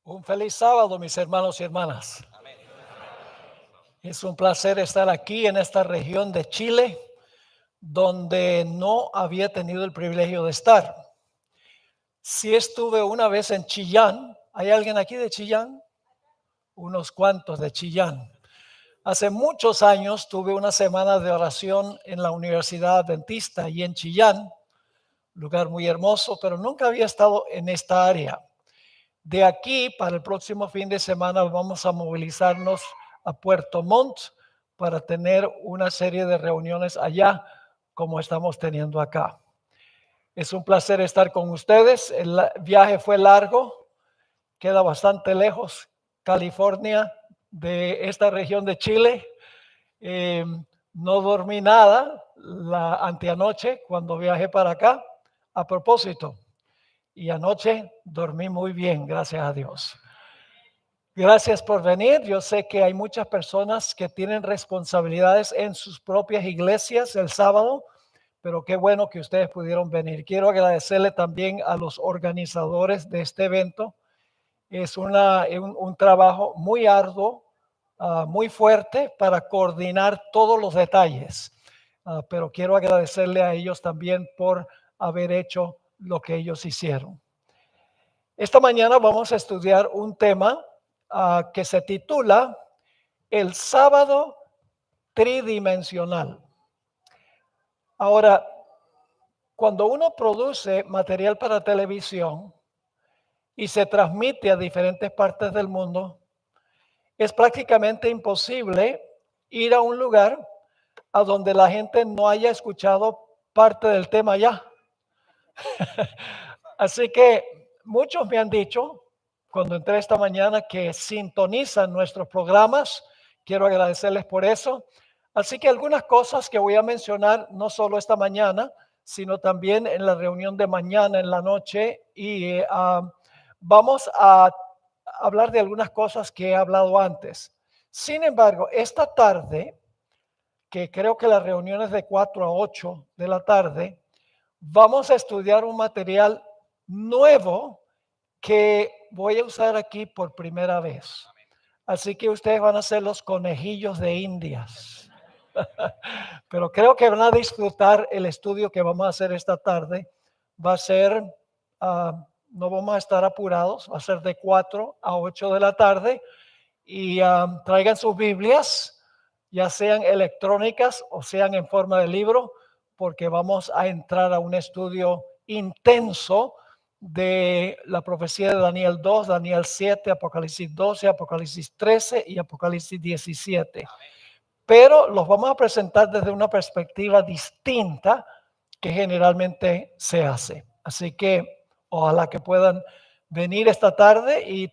Un feliz sábado, mis hermanos y hermanas. Es un placer estar aquí en esta región de Chile, donde no había tenido el privilegio de estar. Sí estuve una vez en Chillán. ¿Hay alguien aquí de Chillán? Unos cuantos de Chillán. Hace muchos años tuve una semana de oración en la Universidad Adventista y en Chillán, lugar muy hermoso, pero nunca había estado en esta área. De aquí, para el próximo fin de semana, vamos a movilizarnos a Puerto Montt para tener una serie de reuniones allá, como estamos teniendo acá. Es un placer estar con ustedes. El viaje fue largo, queda bastante lejos, California, de esta región de Chile. No dormí nada la anteanoche cuando viajé para acá. A propósito, y anoche dormí muy bien, gracias a Dios. Gracias por venir. Yo sé que hay muchas personas que tienen responsabilidades en sus propias iglesias el sábado, pero qué bueno que ustedes pudieron venir. Quiero agradecerle también a los organizadores de este evento. Es un trabajo muy arduo, muy fuerte para coordinar todos los detalles, pero quiero agradecerle a ellos también por haber hecho lo que ellos hicieron. Esta mañana vamos a estudiar un tema que se titula El sábado tridimensional. Ahora, cuando uno produce material para televisión y se transmite a diferentes partes del mundo, es prácticamente imposible ir a un lugar a donde la gente no haya escuchado parte del tema ya. Así que muchos me han dicho, cuando entré esta mañana, que sintonizan nuestros programas. Quiero agradecerles por eso. Así que algunas cosas que voy a mencionar, no solo esta mañana, sino también en la reunión de mañana en la noche. Y vamos a hablar de algunas cosas que he hablado antes. Sin embargo, esta tarde, que creo que la reunión es de 4 a 8 de la tarde, vamos a estudiar un material nuevo que voy a usar aquí por primera vez. Así que ustedes van a ser los conejillos de Indias. Pero creo que van a disfrutar el estudio que vamos a hacer esta tarde. Va a ser, no vamos a estar apurados, va a ser de 4 a 8 de la tarde. Y traigan sus Biblias, ya sean electrónicas o sean en forma de libro, porque vamos a entrar a un estudio intenso de la profecía de Daniel 2, Daniel 7, Apocalipsis 12, Apocalipsis 13 y Apocalipsis 17. Pero los vamos a presentar desde una perspectiva distinta que generalmente se hace. Así que ojalá que puedan venir esta tarde, y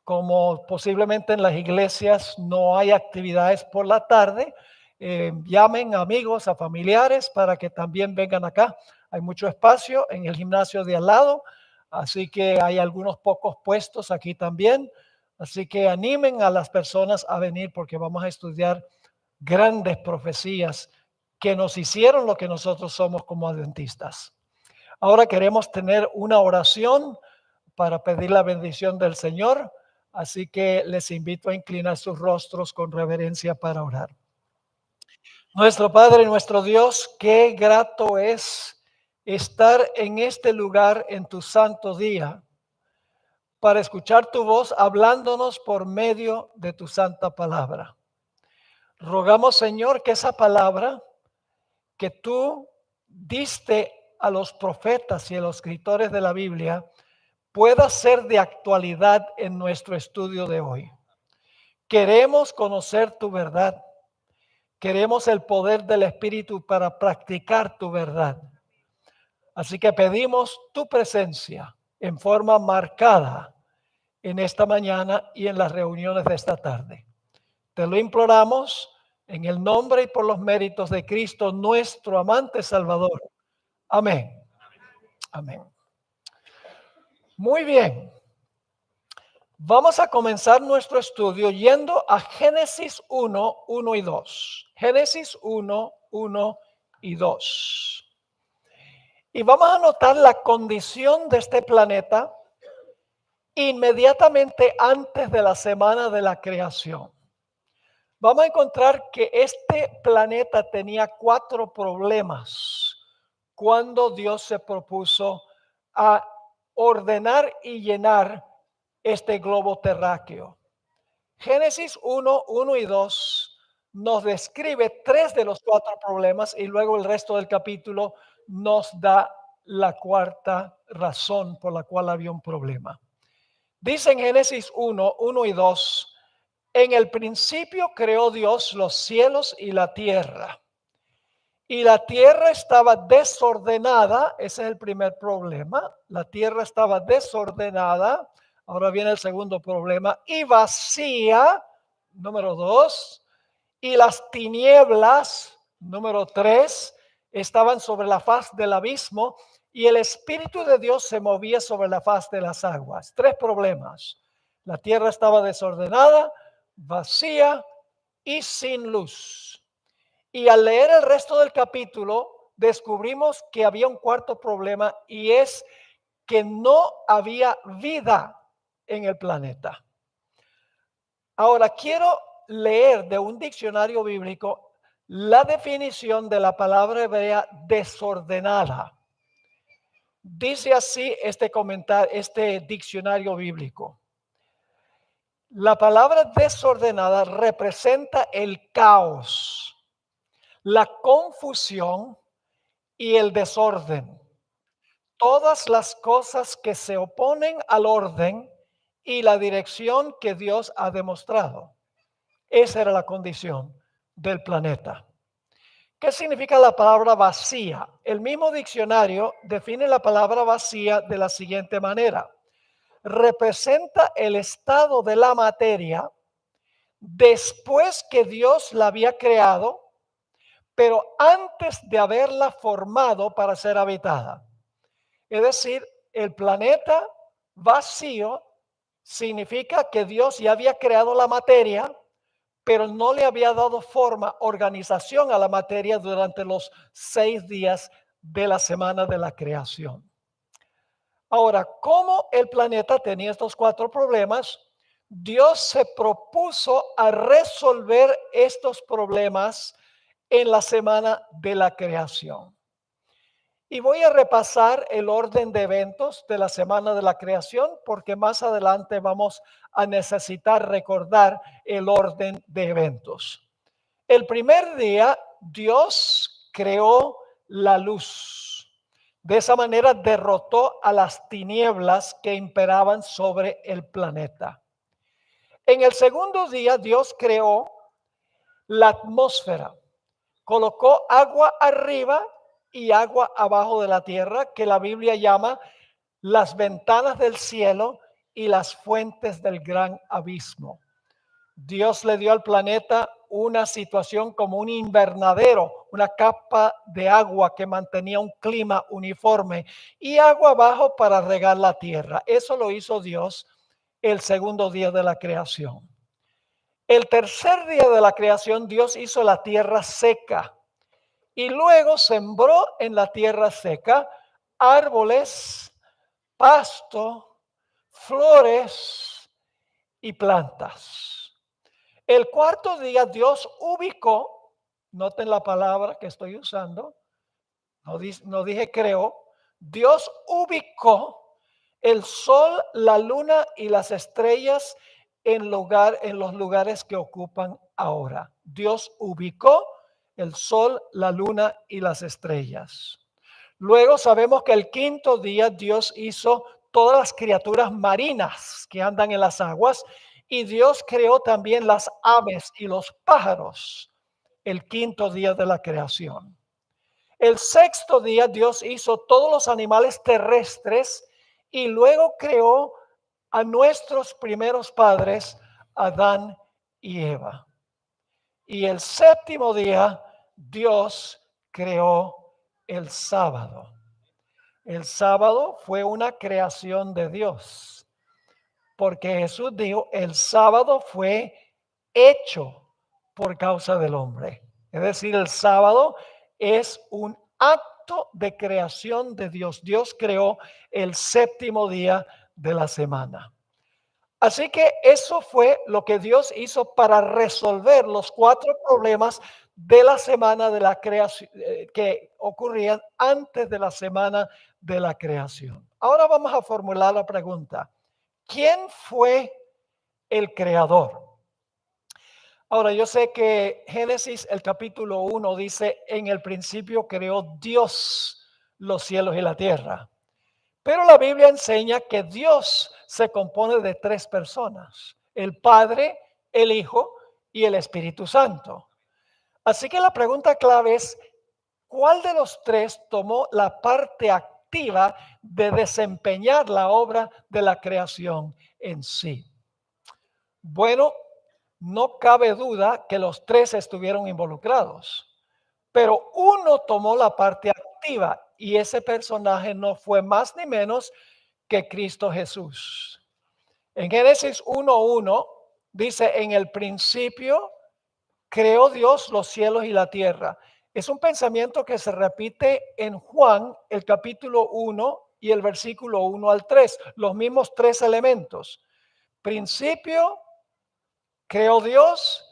como posiblemente en las iglesias no hay actividades por la tarde, llamen a amigos, a familiares para que también vengan acá. Hay mucho espacio en el gimnasio de al lado, así que hay algunos pocos puestos aquí también. Así que animen a las personas a venir, porque vamos a estudiar grandes profecías que nos hicieron lo que nosotros somos como adventistas. Ahora queremos tener una oración para pedir la bendición del Señor. Así que les invito a inclinar sus rostros con reverencia para orar. Nuestro Padre y nuestro Dios, qué grato es estar en este lugar en tu santo día para escuchar tu voz hablándonos por medio de tu santa palabra. Rogamos, Señor, que esa palabra que tú diste a los profetas y a los escritores de la Biblia pueda ser de actualidad en nuestro estudio de hoy. Queremos conocer tu verdad. Queremos el poder del Espíritu para practicar tu verdad. Así que pedimos tu presencia en forma marcada en esta mañana y en las reuniones de esta tarde. Te lo imploramos en el nombre y por los méritos de Cristo, nuestro amante Salvador. Amén. Amén. Muy bien. Vamos a comenzar nuestro estudio yendo a Génesis 1, 1 y 2. Génesis 1, 1 y 2. Y vamos a notar la condición de este planeta inmediatamente antes de la semana de la creación. Vamos a encontrar que este planeta tenía 4 problemas cuando Dios se propuso a ordenar y llenar este globo terráqueo. Génesis 1 y 2 nos describe 3 de los 4 problemas y luego el resto del capítulo nos da la cuarta razón por la cual había un problema. Dice en Génesis 1 y 2, en el principio creó Dios los cielos y la tierra. Y la tierra estaba desordenada, ese es el primer problema. La tierra estaba desordenada. Ahora viene el segundo problema. Y vacía, número 2. Y las tinieblas, número 3, estaban sobre la faz del abismo. Y el Espíritu de Dios se movía sobre la faz de las aguas. 3 problemas. La tierra estaba desordenada, vacía y sin luz. Y al leer el resto del capítulo, descubrimos que había un cuarto problema y es que no había vida en el planeta. Ahora quiero leer de un diccionario bíblico la definición de la palabra hebrea desordenada. Dice así este diccionario bíblico. La palabra desordenada representa el caos, la confusión y el desorden. Todas las cosas que se oponen al orden y la dirección que Dios ha demostrado. Esa era la condición del planeta. ¿Qué significa la palabra vacía? El mismo diccionario define la palabra vacía de la siguiente manera. Representa el estado de la materia después que Dios la había creado, pero antes de haberla formado para ser habitada. Es decir, el planeta vacío significa que Dios ya había creado la materia, pero no le había dado forma, organización a la materia durante los 6 días de la semana de la creación. Ahora, como el planeta tenía estos 4 problemas, Dios se propuso a resolver estos problemas en la semana de la creación. Y voy a repasar el orden de eventos de la semana de la creación porque más adelante vamos a necesitar recordar el orden de eventos. El primer día, Dios creó la luz. De esa manera derrotó a las tinieblas que imperaban sobre el planeta. En el segundo día, Dios creó la atmósfera. Colocó agua arriba y agua abajo de la tierra, que la Biblia llama las ventanas del cielo y las fuentes del gran abismo. Dios le dio al planeta una situación como un invernadero, una capa de agua que mantenía un clima uniforme y agua abajo para regar la tierra. Eso lo hizo Dios el segundo día de la creación. El tercer día de la creación, Dios hizo la tierra seca. Y luego sembró en la tierra seca árboles, pasto, flores y plantas. El cuarto día Dios ubicó, noten la palabra que estoy usando, no dije creó, Dios ubicó el sol, la luna y las estrellas en los lugares que ocupan ahora. Dios ubicó el sol, la luna y las estrellas. Luego sabemos que el quinto día Dios hizo todas las criaturas marinas que andan en las aguas y Dios creó también las aves y los pájaros el quinto día de la creación. El sexto día Dios hizo todos los animales terrestres y luego creó a nuestros primeros padres, Adán y Eva. Y el séptimo día, Dios creó el sábado. El sábado fue una creación de Dios, porque Jesús dijo, el sábado fue hecho por causa del hombre. Es decir, el sábado es un acto de creación de Dios. Dios creó el séptimo día de la semana. Así que eso fue lo que Dios hizo para resolver los 4 problemas de la semana de la creación que ocurrían antes de la semana de la creación. Ahora vamos a formular la pregunta: ¿quién fue el creador? Ahora, yo sé que Génesis, el capítulo 1 dice: en el principio creó Dios los cielos y la tierra. Pero la Biblia enseña que Dios se compone de 3 personas: el Padre, el Hijo y el Espíritu Santo. Así que la pregunta clave es: ¿cuál de los 3 tomó la parte activa de desempeñar la obra de la creación en sí? Bueno, no cabe duda que los 3 estuvieron involucrados, pero uno tomó la parte activa y ese personaje no fue más ni menos que Cristo Jesús. En Génesis 1:1 dice: en el principio creó Dios los cielos y la tierra. Es un pensamiento que se repite en Juan, el capítulo 1 y el versículo 1 al 3, los mismos 3 elementos. Principio creó Dios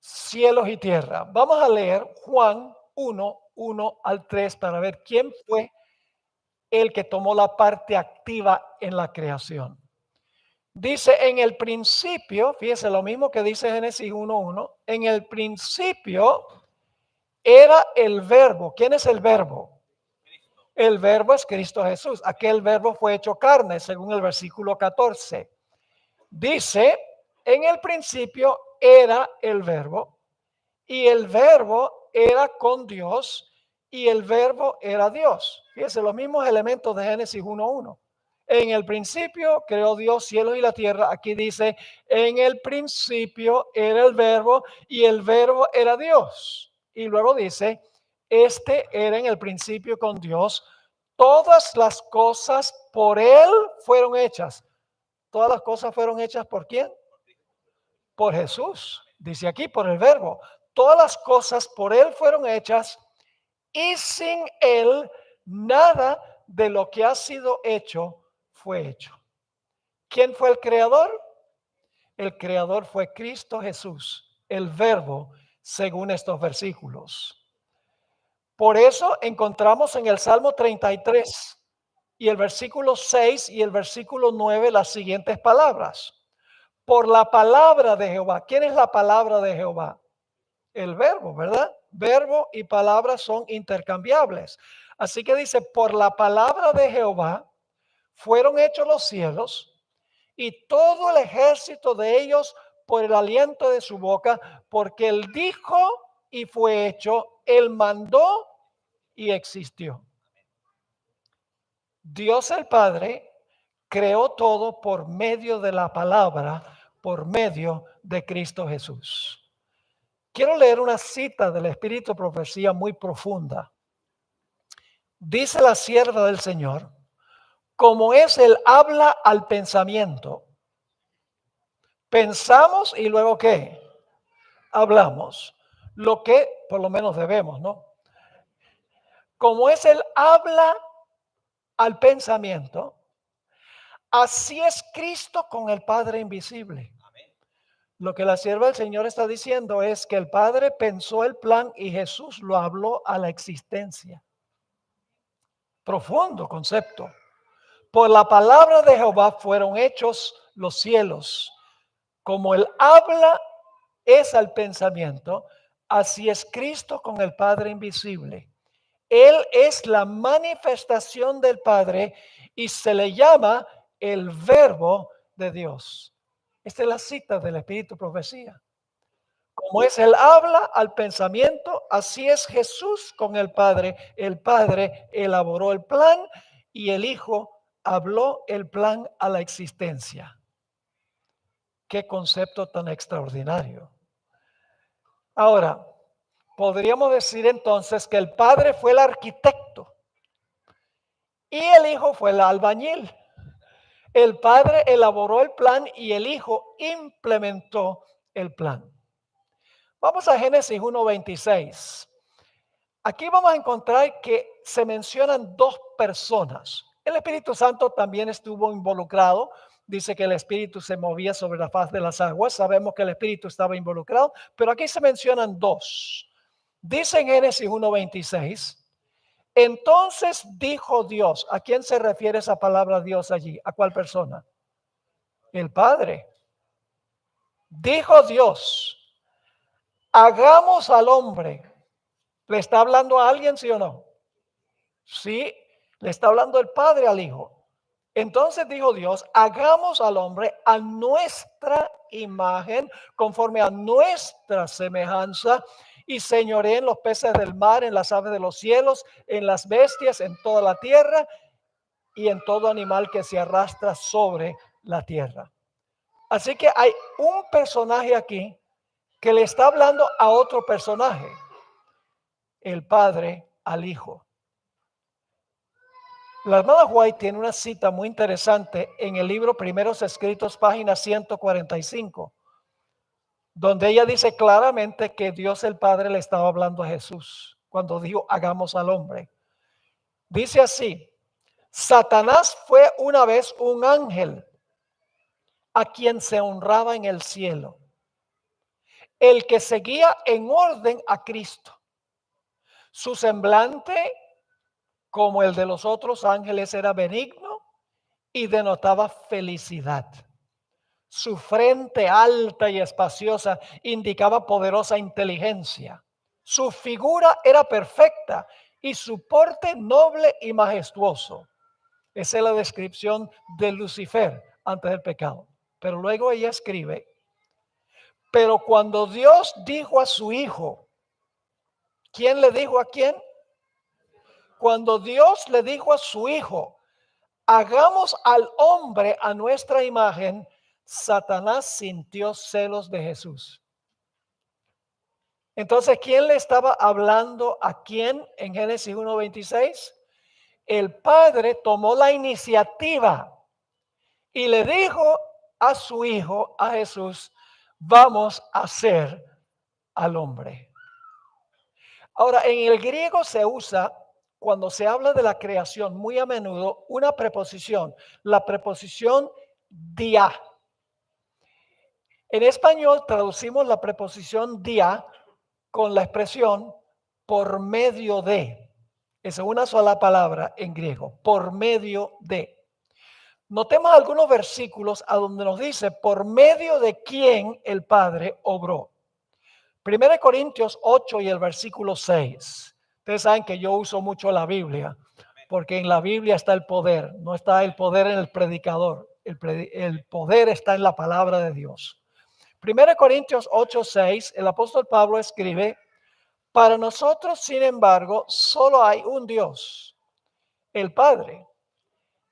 cielos y tierra. Vamos a leer Juan 1:1 al 3 para ver quién fue el que tomó la parte activa en la creación. Dice: en el principio, fíjese lo mismo que dice Génesis 1:1, en el principio era el verbo. ¿Quién es el verbo? El verbo es Cristo Jesús. Aquel verbo fue hecho carne, según el versículo 14. Dice: en el principio era el verbo, y el verbo era con Dios, y el verbo era Dios. Fíjense, los mismos elementos de Génesis 1:1. En el principio creó Dios cielos y la tierra. Aquí dice: en el principio era el verbo y el verbo era Dios. Y luego dice: este era en el principio con Dios. Todas las cosas por él fueron hechas. Todas las cosas fueron hechas ¿por quién? Por Jesús. Dice aquí, por el verbo. Todas las cosas por él fueron hechas y sin él nada de lo que ha sido hecho fue hecho. ¿Quién fue el creador? El creador fue Cristo Jesús, el verbo, según estos versículos. Por eso encontramos en el Salmo 33 y el versículo 6 y el versículo 9 las siguientes palabras: por la palabra de Jehová. ¿Quién es la palabra de Jehová? El verbo, ¿verdad? Verbo y palabra son intercambiables. Así que dice: por la palabra de Jehová fueron hechos los cielos y todo el ejército de ellos por el aliento de su boca, porque él dijo y fue hecho, él mandó y existió. Dios el Padre creó todo por medio de la palabra, por medio de Cristo Jesús. Quiero leer una cita del Espíritu de Profecía muy profunda. Dice la sierva del Señor: como es el habla al pensamiento. Pensamos y luego ¿qué? Hablamos. Lo que por lo menos debemos, ¿no? Como es el habla al pensamiento, así es Cristo con el Padre invisible. Lo que la sierva del Señor está diciendo es que el Padre pensó el plan y Jesús lo habló a la existencia. Profundo concepto. Por la palabra de Jehová fueron hechos los cielos. Como el habla es al pensamiento, así es Cristo con el Padre invisible. Él es la manifestación del Padre y se le llama el verbo de Dios. Esta es la cita del Espíritu Profecía. Como es el habla al pensamiento, así es Jesús con el Padre. El Padre elaboró el plan y el Hijo habló el plan a la existencia. Qué concepto tan extraordinario. Ahora, podríamos decir entonces que el Padre fue el arquitecto y el Hijo fue el albañil. El Padre elaboró el plan y el Hijo implementó el plan. Vamos a Génesis 1:26. Aquí vamos a encontrar que se mencionan 2 personas. El Espíritu Santo también estuvo involucrado dice que el Espíritu se movía sobre la faz de las aguas. Sabemos que el Espíritu estaba involucrado, pero aquí se mencionan dos. Dice en Génesis 1:26, entonces dijo Dios. ¿A quién se refiere esa palabra Dios allí? ¿A cuál persona? El Padre. Dijo Dios, hagamos al hombre. ¿Le está hablando a alguien, sí o no? Sí, le está hablando el Padre al Hijo. Entonces dijo Dios, hagamos al hombre a nuestra imagen, conforme a nuestra semejanza, y señoreen en los peces del mar, en las aves de los cielos, en las bestias, en toda la tierra y en todo animal que se arrastra sobre la tierra. Así que hay un personaje aquí que le está hablando a otro personaje, el Padre al Hijo. La hermana White tiene una cita muy interesante en el libro Primeros Escritos, página 145, donde ella dice claramente que Dios el Padre le estaba hablando a Jesús cuando dijo hagamos al hombre. Dice así, Satanás fue una vez un ángel a quien se honraba en el cielo, el que seguía en orden a Cristo. Su semblante, como el de los otros ángeles, era benigno y denotaba felicidad. Su frente alta y espaciosa indicaba poderosa inteligencia. Su figura era perfecta y su porte noble y majestuoso. Esa es la descripción de Lucifer antes del pecado. Pero luego ella escribe, pero cuando Dios dijo a su hijo, ¿quién le dijo a quién? Cuando Dios le dijo a su hijo, hagamos al hombre a nuestra imagen, Satanás sintió celos de Jesús. Entonces, ¿quién le estaba hablando a quién en Génesis 1:26? El Padre tomó la iniciativa y le dijo a su hijo, a Jesús, vamos a hacer al hombre. Ahora, en el griego se usa, cuando se habla de la creación, muy a menudo una preposición, la preposición dia. En español traducimos la preposición dia con la expresión por medio de. Es una sola palabra en griego, por medio de. Notemos algunos versículos a donde nos dice por medio de quién el Padre obró. 1 Corintios 8 y el versículo 6. Ustedes saben que yo uso mucho la Biblia, porque en la Biblia está el poder, no está el poder en el predicador, el poder está en la palabra de Dios. 1 Corintios 8, 6, el apóstol Pablo escribe, para nosotros, sin embargo, solo hay un Dios, el Padre,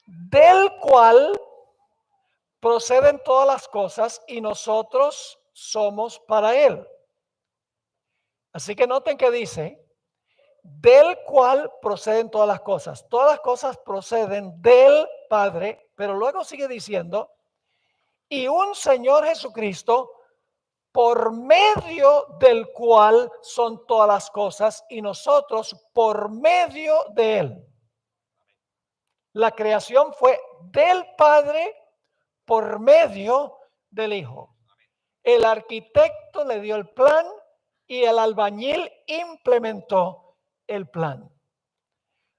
del cual proceden todas las cosas y nosotros somos para Él. Así que noten que dice, del cual proceden todas las cosas. Todas las cosas proceden del Padre, pero luego sigue diciendo, y un Señor Jesucristo, por medio del cual son todas las cosas y nosotros por medio de Él. La creación fue del Padre por medio del Hijo. El arquitecto le dio el plan y el albañil implementó el plan.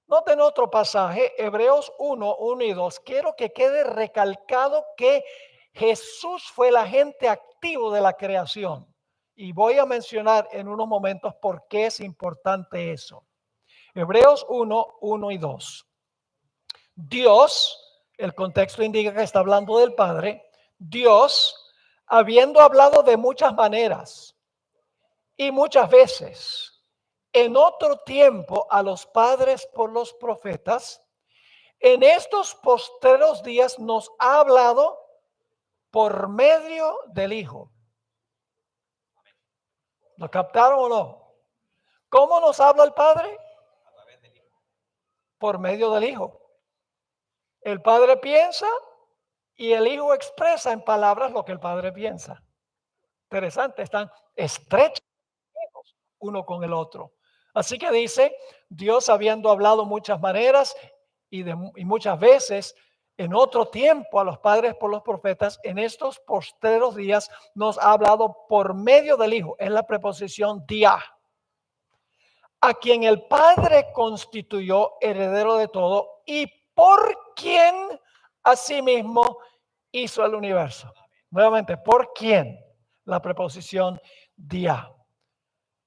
Noten otro pasaje, Hebreos 1, 1 y 2. Quiero que quede recalcado que Jesús fue el agente activo de la creación. Y voy a mencionar en unos momentos por qué es importante eso. Hebreos 1, 1 y 2. Dios, el contexto indica que está hablando del Padre, Dios, habiendo hablado de muchas maneras y muchas veces, en otro tiempo a los padres por los profetas, en estos postreros días nos ha hablado por medio del Hijo. ¿Lo captaron o no? ¿Cómo nos habla el Padre? Por medio del Hijo. El Padre piensa y el Hijo expresa en palabras lo que el Padre piensa. Interesante, están estrechos uno con el otro. Así que dice, Dios habiendo hablado muchas maneras y muchas veces En otro tiempo a los padres por los profetas, en estos postreros días nos ha hablado por medio del Hijo. Es la preposición dia, a quien el Padre constituyó heredero de todo y por quien asimismo hizo el universo. Nuevamente, ¿por quién? La preposición dia.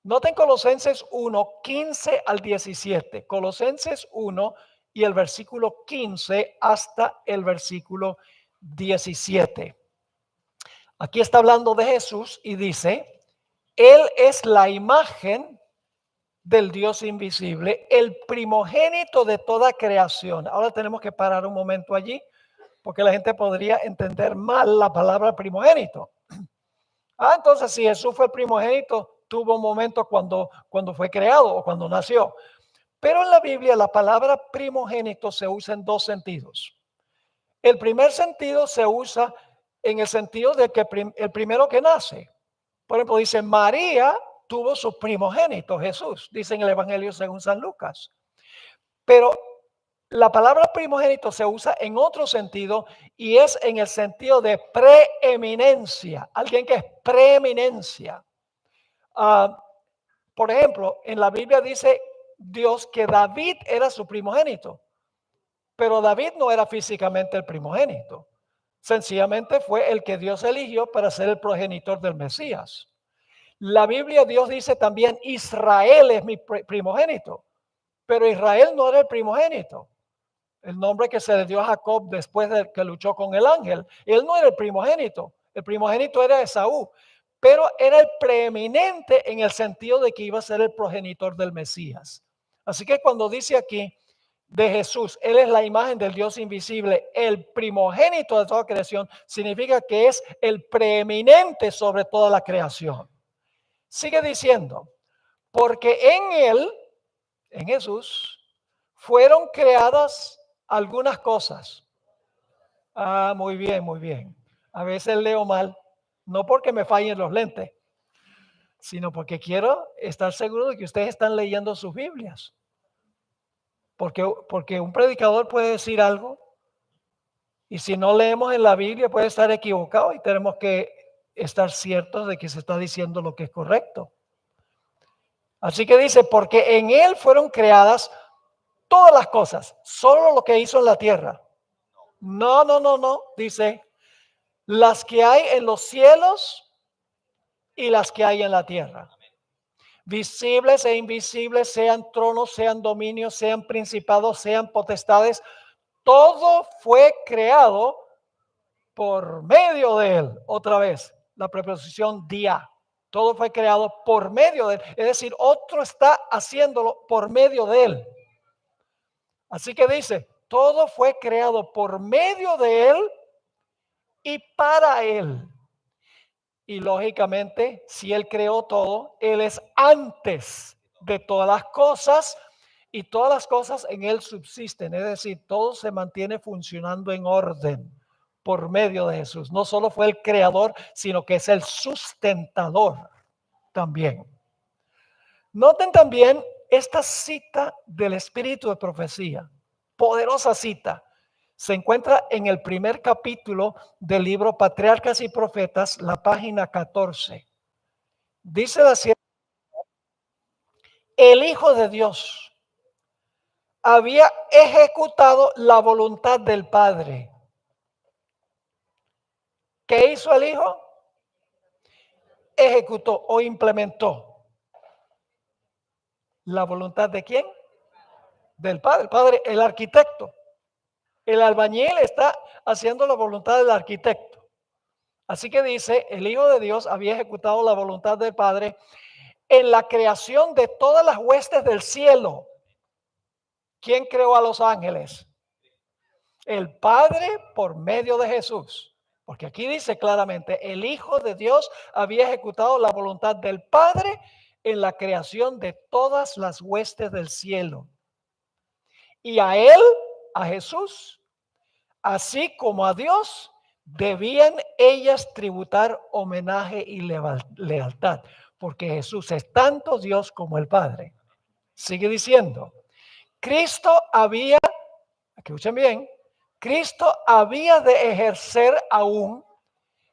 Noten Colosenses 1, 15 al 17. Colosenses 1 y el versículo 15 hasta el versículo 17. Aquí está hablando de Jesús y dice, Él es la imagen del Dios invisible, el primogénito de toda creación. Ahora tenemos que parar un momento allí, porque la gente podría entender mal la palabra primogénito. Entonces si Jesús fue el primogénito, tuvo un momento cuando fue creado o cuando nació. Pero en la Biblia la palabra primogénito se usa en dos sentidos. El primer sentido se usa en el sentido de que el primero que nace. Por ejemplo, dice María tuvo su primogénito, Jesús, dice en el Evangelio según San Lucas. Pero la palabra primogénito se usa en otro sentido y es en el sentido de preeminencia, alguien que es preeminencia. Por ejemplo, en la Biblia dice Dios que David era su primogénito, pero David no era físicamente el primogénito. Sencillamente fue el que Dios eligió para ser el progenitor del Mesías. La Biblia, Dios dice también, Israel es mi primogénito, pero Israel no era el primogénito. El nombre que se le dio a Jacob después de que luchó con el ángel. Él no era el primogénito era Esaú, pero era el preeminente en el sentido de que iba a ser el progenitor del Mesías. Así que cuando dice aquí de Jesús, Él es la imagen del Dios invisible, el primogénito de toda creación, significa que es el preeminente sobre toda la creación. Sigue diciendo, porque en Él, en Jesús, fueron creadas algunas cosas. Muy bien, muy bien. A veces leo mal, no porque me fallen los lentes, sino porque quiero estar seguro de que ustedes están leyendo sus Biblias. Porque un predicador puede decir algo y si no leemos en la Biblia puede estar equivocado y tenemos que estar ciertos de que se está diciendo lo que es correcto. Así que dice, porque en Él fueron creadas todas las cosas, solo lo que hizo en la tierra. No, dice, las que hay en los cielos y las que hay en la tierra. Visibles e invisibles, sean tronos, sean dominios, sean principados, sean potestades, todo fue creado por medio de Él. Otra vez, la preposición dia. Todo fue creado por medio de Él. Es decir, otro está haciéndolo por medio de Él. Así que dice, todo fue creado por medio de Él y para Él. Y lógicamente, si Él creó todo, Él es antes de todas las cosas y todas las cosas en Él subsisten. Es decir, todo se mantiene funcionando en orden por medio de Jesús. No solo fue el creador, sino que es el sustentador también. Noten también esta cita del espíritu de profecía, poderosa cita. Se encuentra en el primer capítulo del libro Patriarcas y Profetas, la página 14. Dice así: el Hijo de Dios había ejecutado la voluntad del Padre. ¿Qué hizo el Hijo? Ejecutó o implementó la voluntad de ¿quién? Del Padre. El Padre, el arquitecto. El albañil está haciendo la voluntad del arquitecto. Así que dice, el Hijo de Dios había ejecutado la voluntad del Padre en la creación de todas las huestes del cielo. ¿Quién creó a los ángeles? El Padre por medio de Jesús. Porque aquí dice claramente, el Hijo de Dios había ejecutado la voluntad del Padre en la creación de todas las huestes del cielo. Y a Él, a Jesús, así como a Dios, debían ellas tributar homenaje y lealtad, porque Jesús es tanto Dios como el Padre. Sigue diciendo, Cristo había, escuchen bien, Cristo había de ejercer aún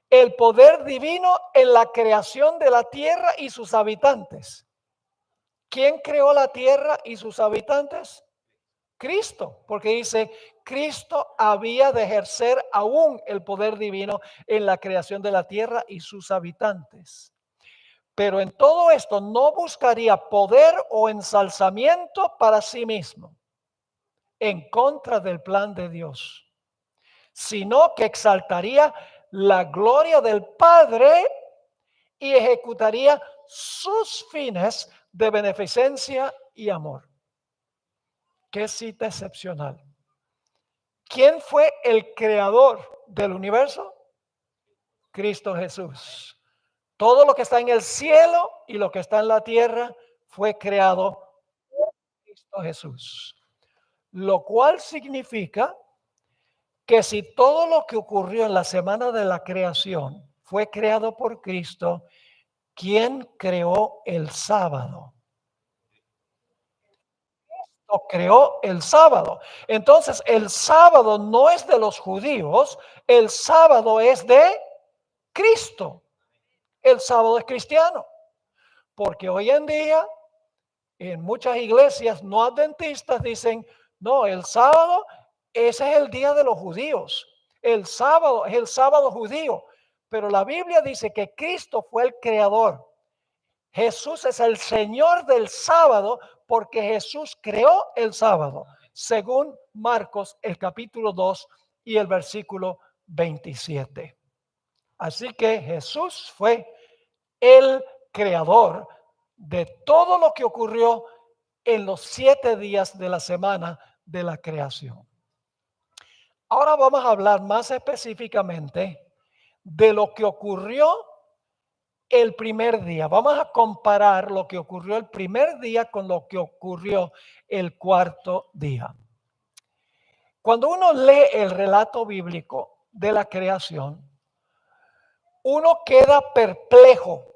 el poder divino en la creación de la tierra y sus habitantes. ¿Quién creó la tierra y sus habitantes? Cristo, porque dice, Cristo había de ejercer aún el poder divino en la creación de la tierra y sus habitantes. Pero en todo esto no buscaría poder o ensalzamiento para sí mismo, en contra del plan de Dios, sino que exaltaría la gloria del Padre y ejecutaría sus fines de beneficencia y amor. Qué cita excepcional. ¿Quién fue el creador del universo? Cristo Jesús. Todo lo que está en el cielo y lo que está en la tierra fue creado por Cristo Jesús. Lo cual significa que si todo lo que ocurrió en la semana de la creación fue creado por Cristo, ¿quién creó el sábado? Lo creó el sábado. Entonces, el sábado no es de los judíos, el sábado es de Cristo. El sábado es cristiano, porque hoy en día en muchas iglesias no adventistas dicen, no, el sábado, ese es el día de los judíos. El sábado es el sábado judío, pero la Biblia dice que Cristo fue el creador. Jesús es el Señor del sábado porque Jesús creó el sábado, según Marcos el capítulo 2 y el versículo 27. Así que Jesús fue el creador de todo lo que ocurrió en los 7 días de la semana de la creación. Ahora vamos a hablar más específicamente de lo que ocurrió el primer día. Vamos a comparar lo que ocurrió el primer día con lo que ocurrió el cuarto día. Cuando uno lee el relato bíblico de la creación, uno queda perplejo.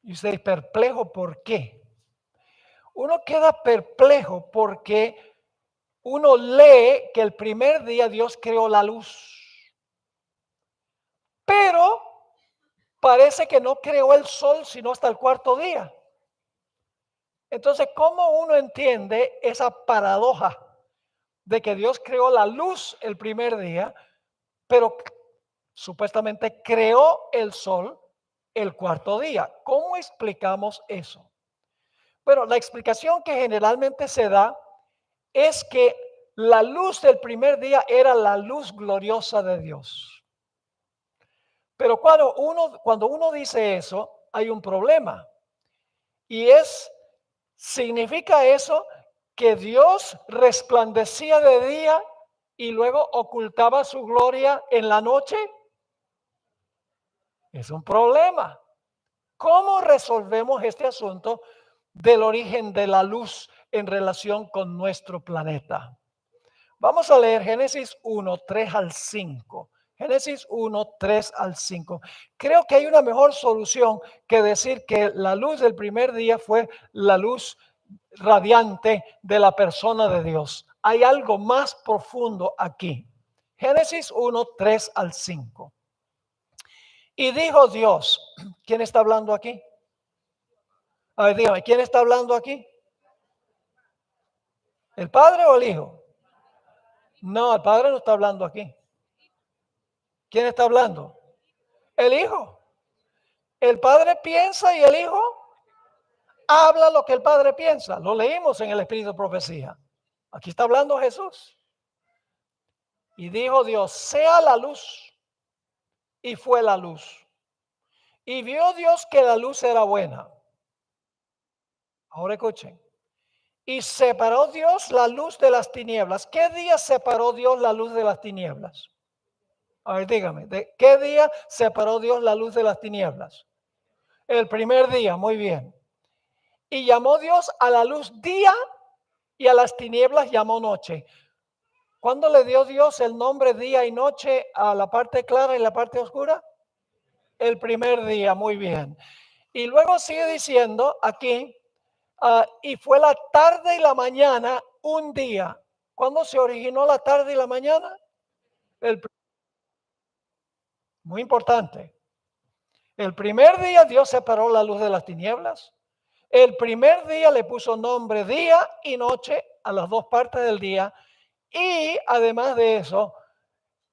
Y usted dice, ¿perplejo por qué? Uno queda perplejo porque uno lee que el primer día Dios creó la luz, pero parece que no creó el sol sino hasta el cuarto día. Entonces, ¿cómo uno entiende esa paradoja de que Dios creó la luz el primer día, pero supuestamente creó el sol el cuarto día? ¿Cómo explicamos eso? Bueno, la explicación que generalmente se da es que la luz del primer día era la luz gloriosa de Dios. Pero cuando uno dice eso, hay un problema. Y significa eso que Dios resplandecía de día y luego ocultaba su gloria en la noche. Es un problema. ¿Cómo resolvemos este asunto del origen de la luz en relación con nuestro planeta? Vamos a leer Génesis 1, 3 al 5. Génesis 1, 3 al 5. Creo que hay una mejor solución que decir que la luz del primer día fue la luz radiante de la persona de Dios. Hay algo más profundo aquí. Génesis 1, 3 al 5. Y dijo Dios, ¿quién está hablando aquí? A ver, dígame, ¿quién está hablando aquí? ¿El Padre o el Hijo? No, el Padre no está hablando aquí. ¿Quién está hablando? El Hijo. El Padre piensa y el Hijo habla lo que el Padre piensa. Lo leímos en el Espíritu de Profecía. Aquí está hablando Jesús. Y dijo Dios, sea la luz. Y fue la luz. Y vio Dios que la luz era buena. Ahora escuchen. Y separó Dios la luz de las tinieblas. ¿Qué día separó Dios la luz de las tinieblas? A ver, dígame, ¿de qué día separó Dios la luz de las tinieblas? El primer día, muy bien. Y llamó Dios a la luz día y a las tinieblas llamó noche. ¿Cuándo le dio Dios el nombre día y noche a la parte clara y la parte oscura? El primer día, muy bien. Y luego sigue diciendo aquí, y fue la tarde y la mañana un día. ¿Cuándo se originó la tarde y la mañana? El, muy importante. El primer día Dios separó la luz de las tinieblas. El primer día le puso nombre día y noche a las dos partes del día. Y además de eso,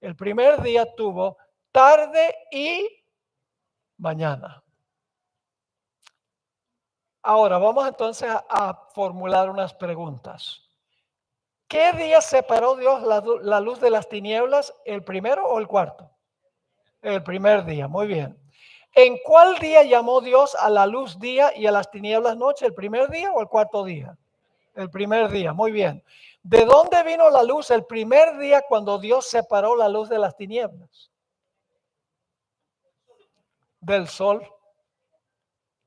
el primer día tuvo tarde y mañana. Ahora vamos entonces a formular unas preguntas. ¿Qué día separó Dios la luz de las tinieblas? ¿El primero o el cuarto? El primer día, muy bien. ¿En cuál día llamó Dios a la luz día y a las tinieblas noche? ¿El primer día o el cuarto día? El primer día, muy bien. ¿De dónde vino la luz el primer día cuando Dios separó la luz de las tinieblas? Del sol.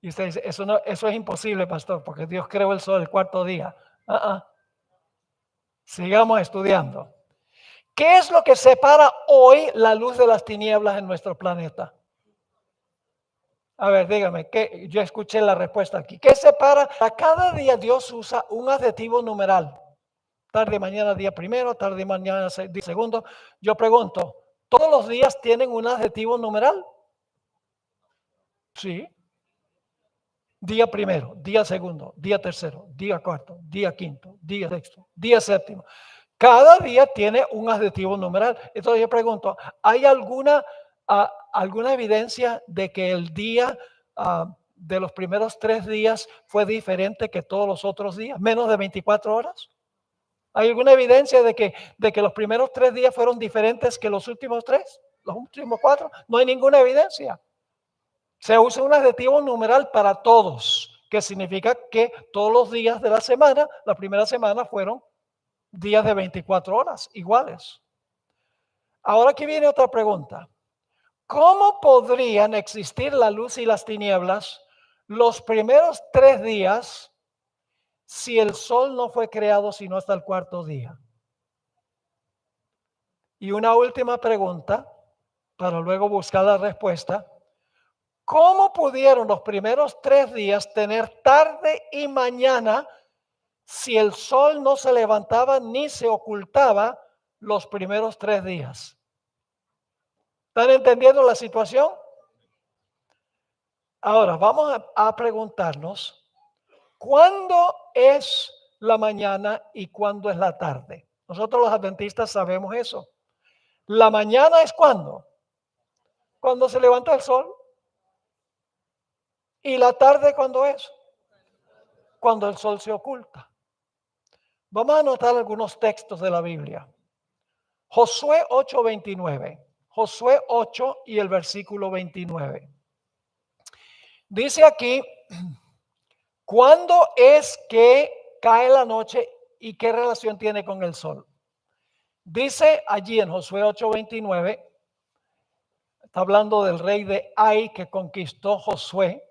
Y usted dice, eso, no, eso es imposible, pastor, porque Dios creó el sol el cuarto día. Sigamos estudiando. ¿Qué es lo que separa hoy la luz de las tinieblas en nuestro planeta? A ver, dígame, que yo escuché la respuesta aquí. ¿Qué separa? A cada día Dios usa un adjetivo numeral. Tarde, mañana, día primero, tarde, mañana, día segundo. Yo pregunto, ¿todos los días tienen un adjetivo numeral? Sí. Día primero, día segundo, día tercero, día cuarto, día quinto, día sexto, día séptimo. Cada día tiene un adjetivo numeral. Entonces yo pregunto, ¿hay alguna evidencia de que el día de los primeros 3 días fue diferente que todos los otros días? ¿Menos de 24 horas? ¿Hay alguna evidencia de que los primeros 3 días fueron diferentes que los últimos 3? ¿Los últimos 4? No hay ninguna evidencia. Se usa un adjetivo numeral para todos, que significa que todos los días de la semana, la primera semana fueron días de 24 horas iguales. Ahora aquí viene otra pregunta. ¿Cómo podrían existir la luz y las tinieblas los primeros 3 días si el sol no fue creado sino hasta el cuarto día? Y una última pregunta para luego buscar la respuesta. ¿Cómo pudieron los primeros 3 días tener tarde y mañana si el sol no se levantaba ni se ocultaba los primeros 3 días? ¿Están entendiendo la situación? Ahora vamos a preguntarnos, ¿cuándo es la mañana y cuándo es la tarde? Nosotros los adventistas sabemos eso. La mañana es cuando, cuando se levanta el sol. ¿Y la tarde cuándo es? Cuando el sol se oculta. Vamos a anotar algunos textos de la Biblia. Josué 8:29. Josué 8 y el versículo 29. Dice aquí, ¿cuándo es que cae la noche y qué relación tiene con el sol? Dice allí en Josué 8:29, está hablando del rey de Ai que conquistó Josué,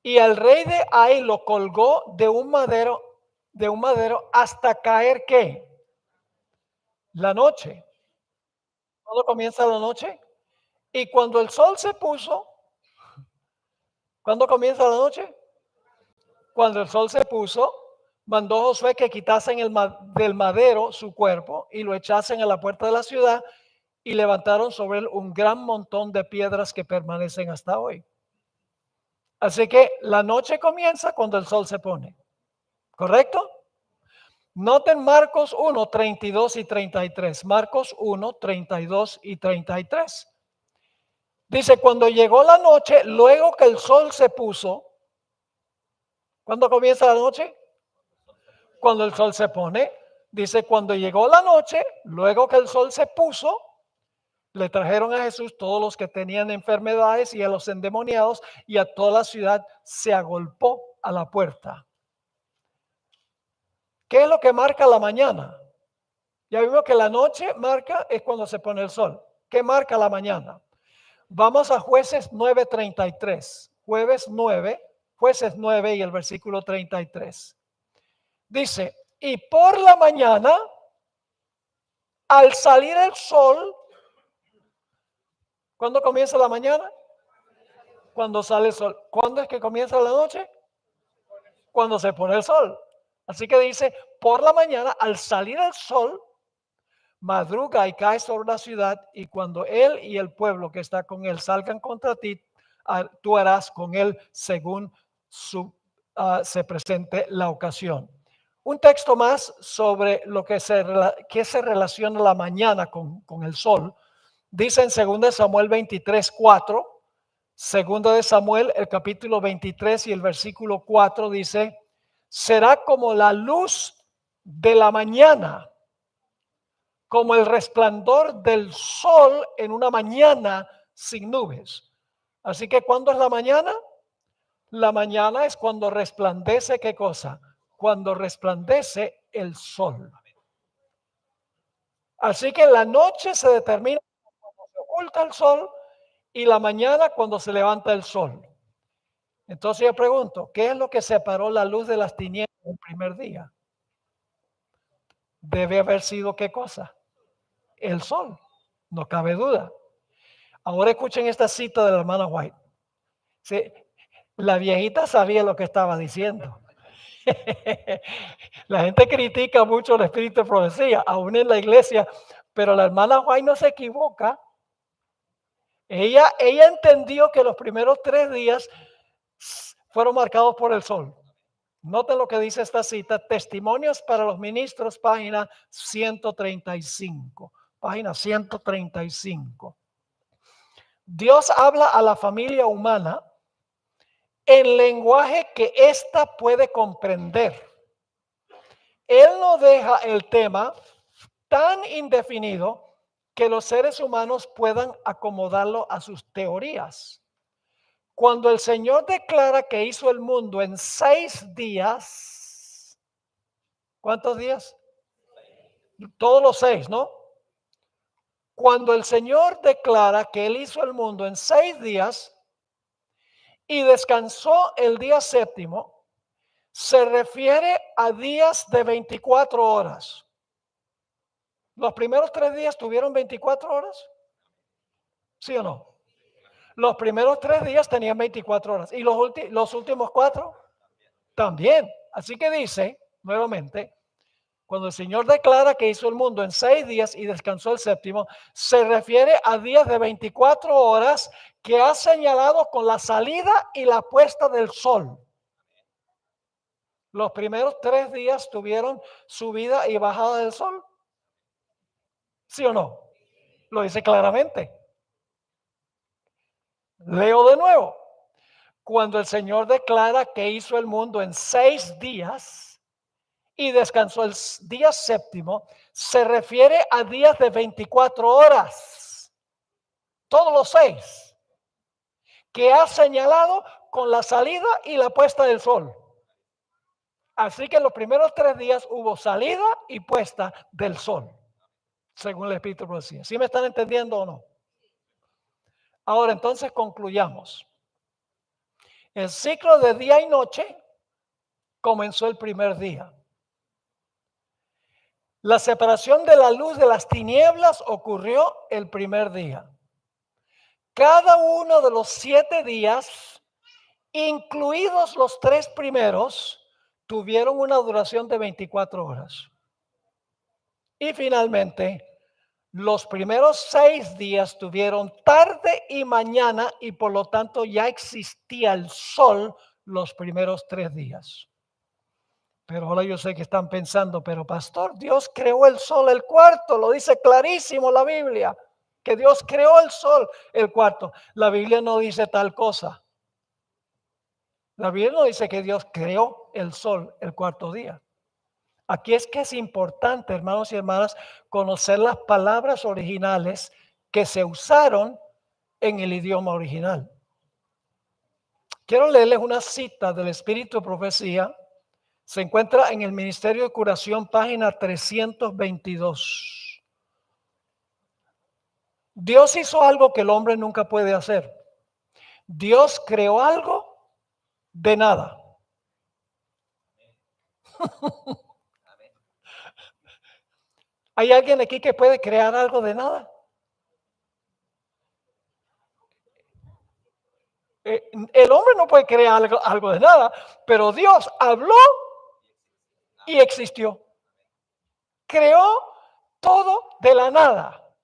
y al rey de Ai lo colgó de un madero hasta caer ¿qué? La noche. ¿Cuándo comienza la noche? Y cuando el sol se puso, ¿cuándo comienza la noche? Cuando el sol se puso, mandó Josué que quitasen del madero su cuerpo y lo echasen a la puerta de la ciudad y levantaron sobre él un gran montón de piedras que permanecen hasta hoy. Así que la noche comienza cuando el sol se pone. ¿Correcto? Noten Marcos 1, 32 y 33. Marcos 1, 32 y 33. Dice, cuando llegó la noche, luego que el sol se puso, ¿cuándo comienza la noche? Cuando el sol se pone. Dice, cuando llegó la noche, luego que el sol se puso, le trajeron a Jesús todos los que tenían enfermedades y a los endemoniados, y a toda la ciudad se agolpó a la puerta. ¿Qué es lo que marca la mañana? Ya vimos que la noche marca es cuando se pone el sol. ¿Qué marca la mañana? Vamos a Jueces 9:33. Jueces 9 y el versículo 33. Dice, y por la mañana, al salir el sol, ¿cuándo comienza la mañana? Cuando sale el sol. ¿Cuándo es que comienza la noche? Cuando se pone el sol. Así que dice, por la mañana, al salir el sol, madruga y cae sobre la ciudad, y cuando él y el pueblo que está con él salgan contra ti, tú harás con él según se presente la ocasión. Un texto más sobre lo que se relaciona la mañana con el sol. Dice en 2 Samuel 23:4, 2 de Samuel, el capítulo 23 y el versículo 4 dice, será como la luz de la mañana, como el resplandor del sol en una mañana sin nubes. Así que ¿cuándo es la mañana? La mañana es cuando resplandece, ¿qué cosa? Cuando resplandece el sol. Así que la noche se determina cuando se oculta el sol y la mañana cuando se levanta el sol. Entonces yo pregunto, ¿qué es lo que separó la luz de las tinieblas el primer día? Debe haber sido ¿qué cosa? El sol, no cabe duda. Ahora escuchen esta cita de la hermana White. Sí, la viejita sabía lo que estaba diciendo. La gente critica mucho el espíritu de profecía, aún en la iglesia, pero la hermana White no se equivoca. Ella entendió que los primeros 3 días fueron marcados por el sol. Noten lo que dice esta cita, Testimonios para los Ministros, página 135. Página 135. Dios habla a la familia humana en lenguaje que ésta puede comprender. Él no deja el tema tan indefinido que los seres humanos puedan acomodarlo a sus teorías. Cuando el Señor declara que hizo el mundo en 6 días, ¿cuántos días? Todos los 6, ¿no? Cuando el Señor declara que Él hizo el mundo en 6 días y descansó el día séptimo, se refiere a días de 24 horas. ¿Los primeros 3 días tuvieron 24 horas? ¿Sí o no? Los primeros 3 días tenían 24 horas. ¿Y los últimos 4? También. Así que dice, nuevamente, cuando el Señor declara que hizo el mundo en 6 días y descansó el séptimo, se refiere a días de 24 horas que ha señalado con la salida y la puesta del sol. Los primeros 3 días tuvieron subida y bajada del sol. ¿Sí o no? Lo dice claramente. Leo de nuevo. Cuando el Señor declara que hizo el mundo en 6 días y descansó el día séptimo, se refiere a días de 24 horas. Todos los 6 que ha señalado con la salida y la puesta del sol. Así que en los primeros 3 días hubo salida y puesta del sol, según el Espíritu de Profecía. ¿Sí me están entendiendo o no? Ahora entonces concluyamos. El ciclo de día y noche comenzó el primer día. La separación de la luz de las tinieblas ocurrió el primer día. Cada uno de los 7 días, incluidos los 3 primeros, tuvieron una duración de 24 horas. Y finalmente, los primeros 6 días tuvieron tarde y mañana y por lo tanto ya existía el sol los primeros 3 días. Pero ahora yo sé que están pensando, pero pastor, Dios creó el sol el cuarto, lo dice clarísimo la Biblia, que Dios creó el sol el cuarto. La Biblia no dice tal cosa. La Biblia no dice que Dios creó el sol el cuarto día. Aquí es que es importante, hermanos y hermanas, conocer las palabras originales que se usaron en el idioma original. Quiero leerles una cita del Espíritu de Profecía. Se encuentra en el Ministerio de Curación, página 322. Dios hizo algo que el hombre nunca puede hacer. Dios creó algo de nada. ¿Hay alguien aquí que puede crear algo de nada? El hombre no puede crear algo de nada, pero Dios habló y existió. Creó todo de la nada.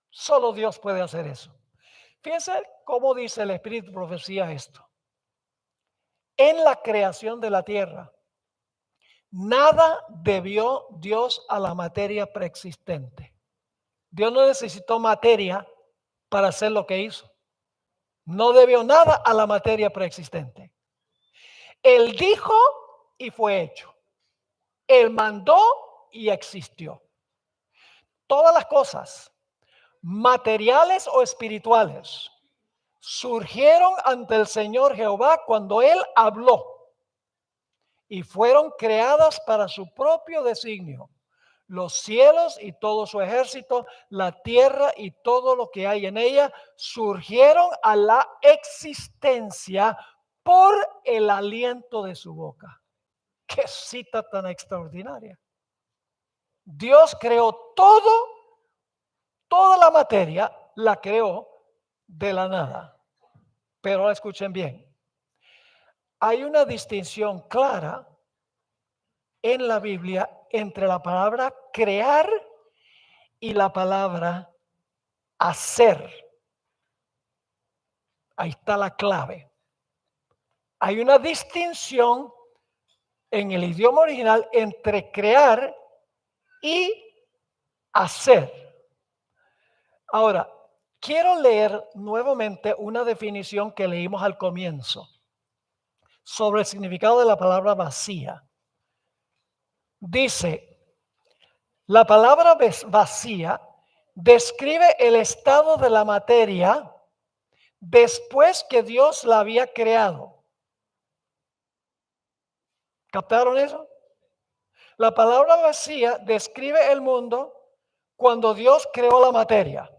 Solo Dios puede hacer eso. Fíjense cómo dice el Espíritu de Profecía esto. En la creación de la tierra, nada debió Dios a la materia preexistente. Dios no necesitó materia para hacer lo que hizo. No debió nada a la materia preexistente. Él dijo y fue hecho. Él mandó y existió. Todas las cosas, materiales o espirituales, surgieron ante el Señor Jehová cuando Él habló y fueron creadas para su propio designio. Los cielos y todo su ejército, la tierra y todo lo que hay en ella, surgieron a la existencia por el aliento de su boca. ¡Qué cita tan extraordinaria! Dios creó todo, toda la materia la creó de la nada. Pero escuchen bien, hay una distinción clara en la Biblia entre la palabra crear y la palabra hacer. Ahí está la clave. Hay una distinción en el idioma original entre crear y hacer. Ahora, quiero leer nuevamente una definición que leímos al comienzo sobre el significado de la palabra vacía. Dice, la palabra vacía describe el estado de la materia después que Dios la había creado. ¿Captaron eso? La palabra vacía describe el mundo cuando Dios creó la materia.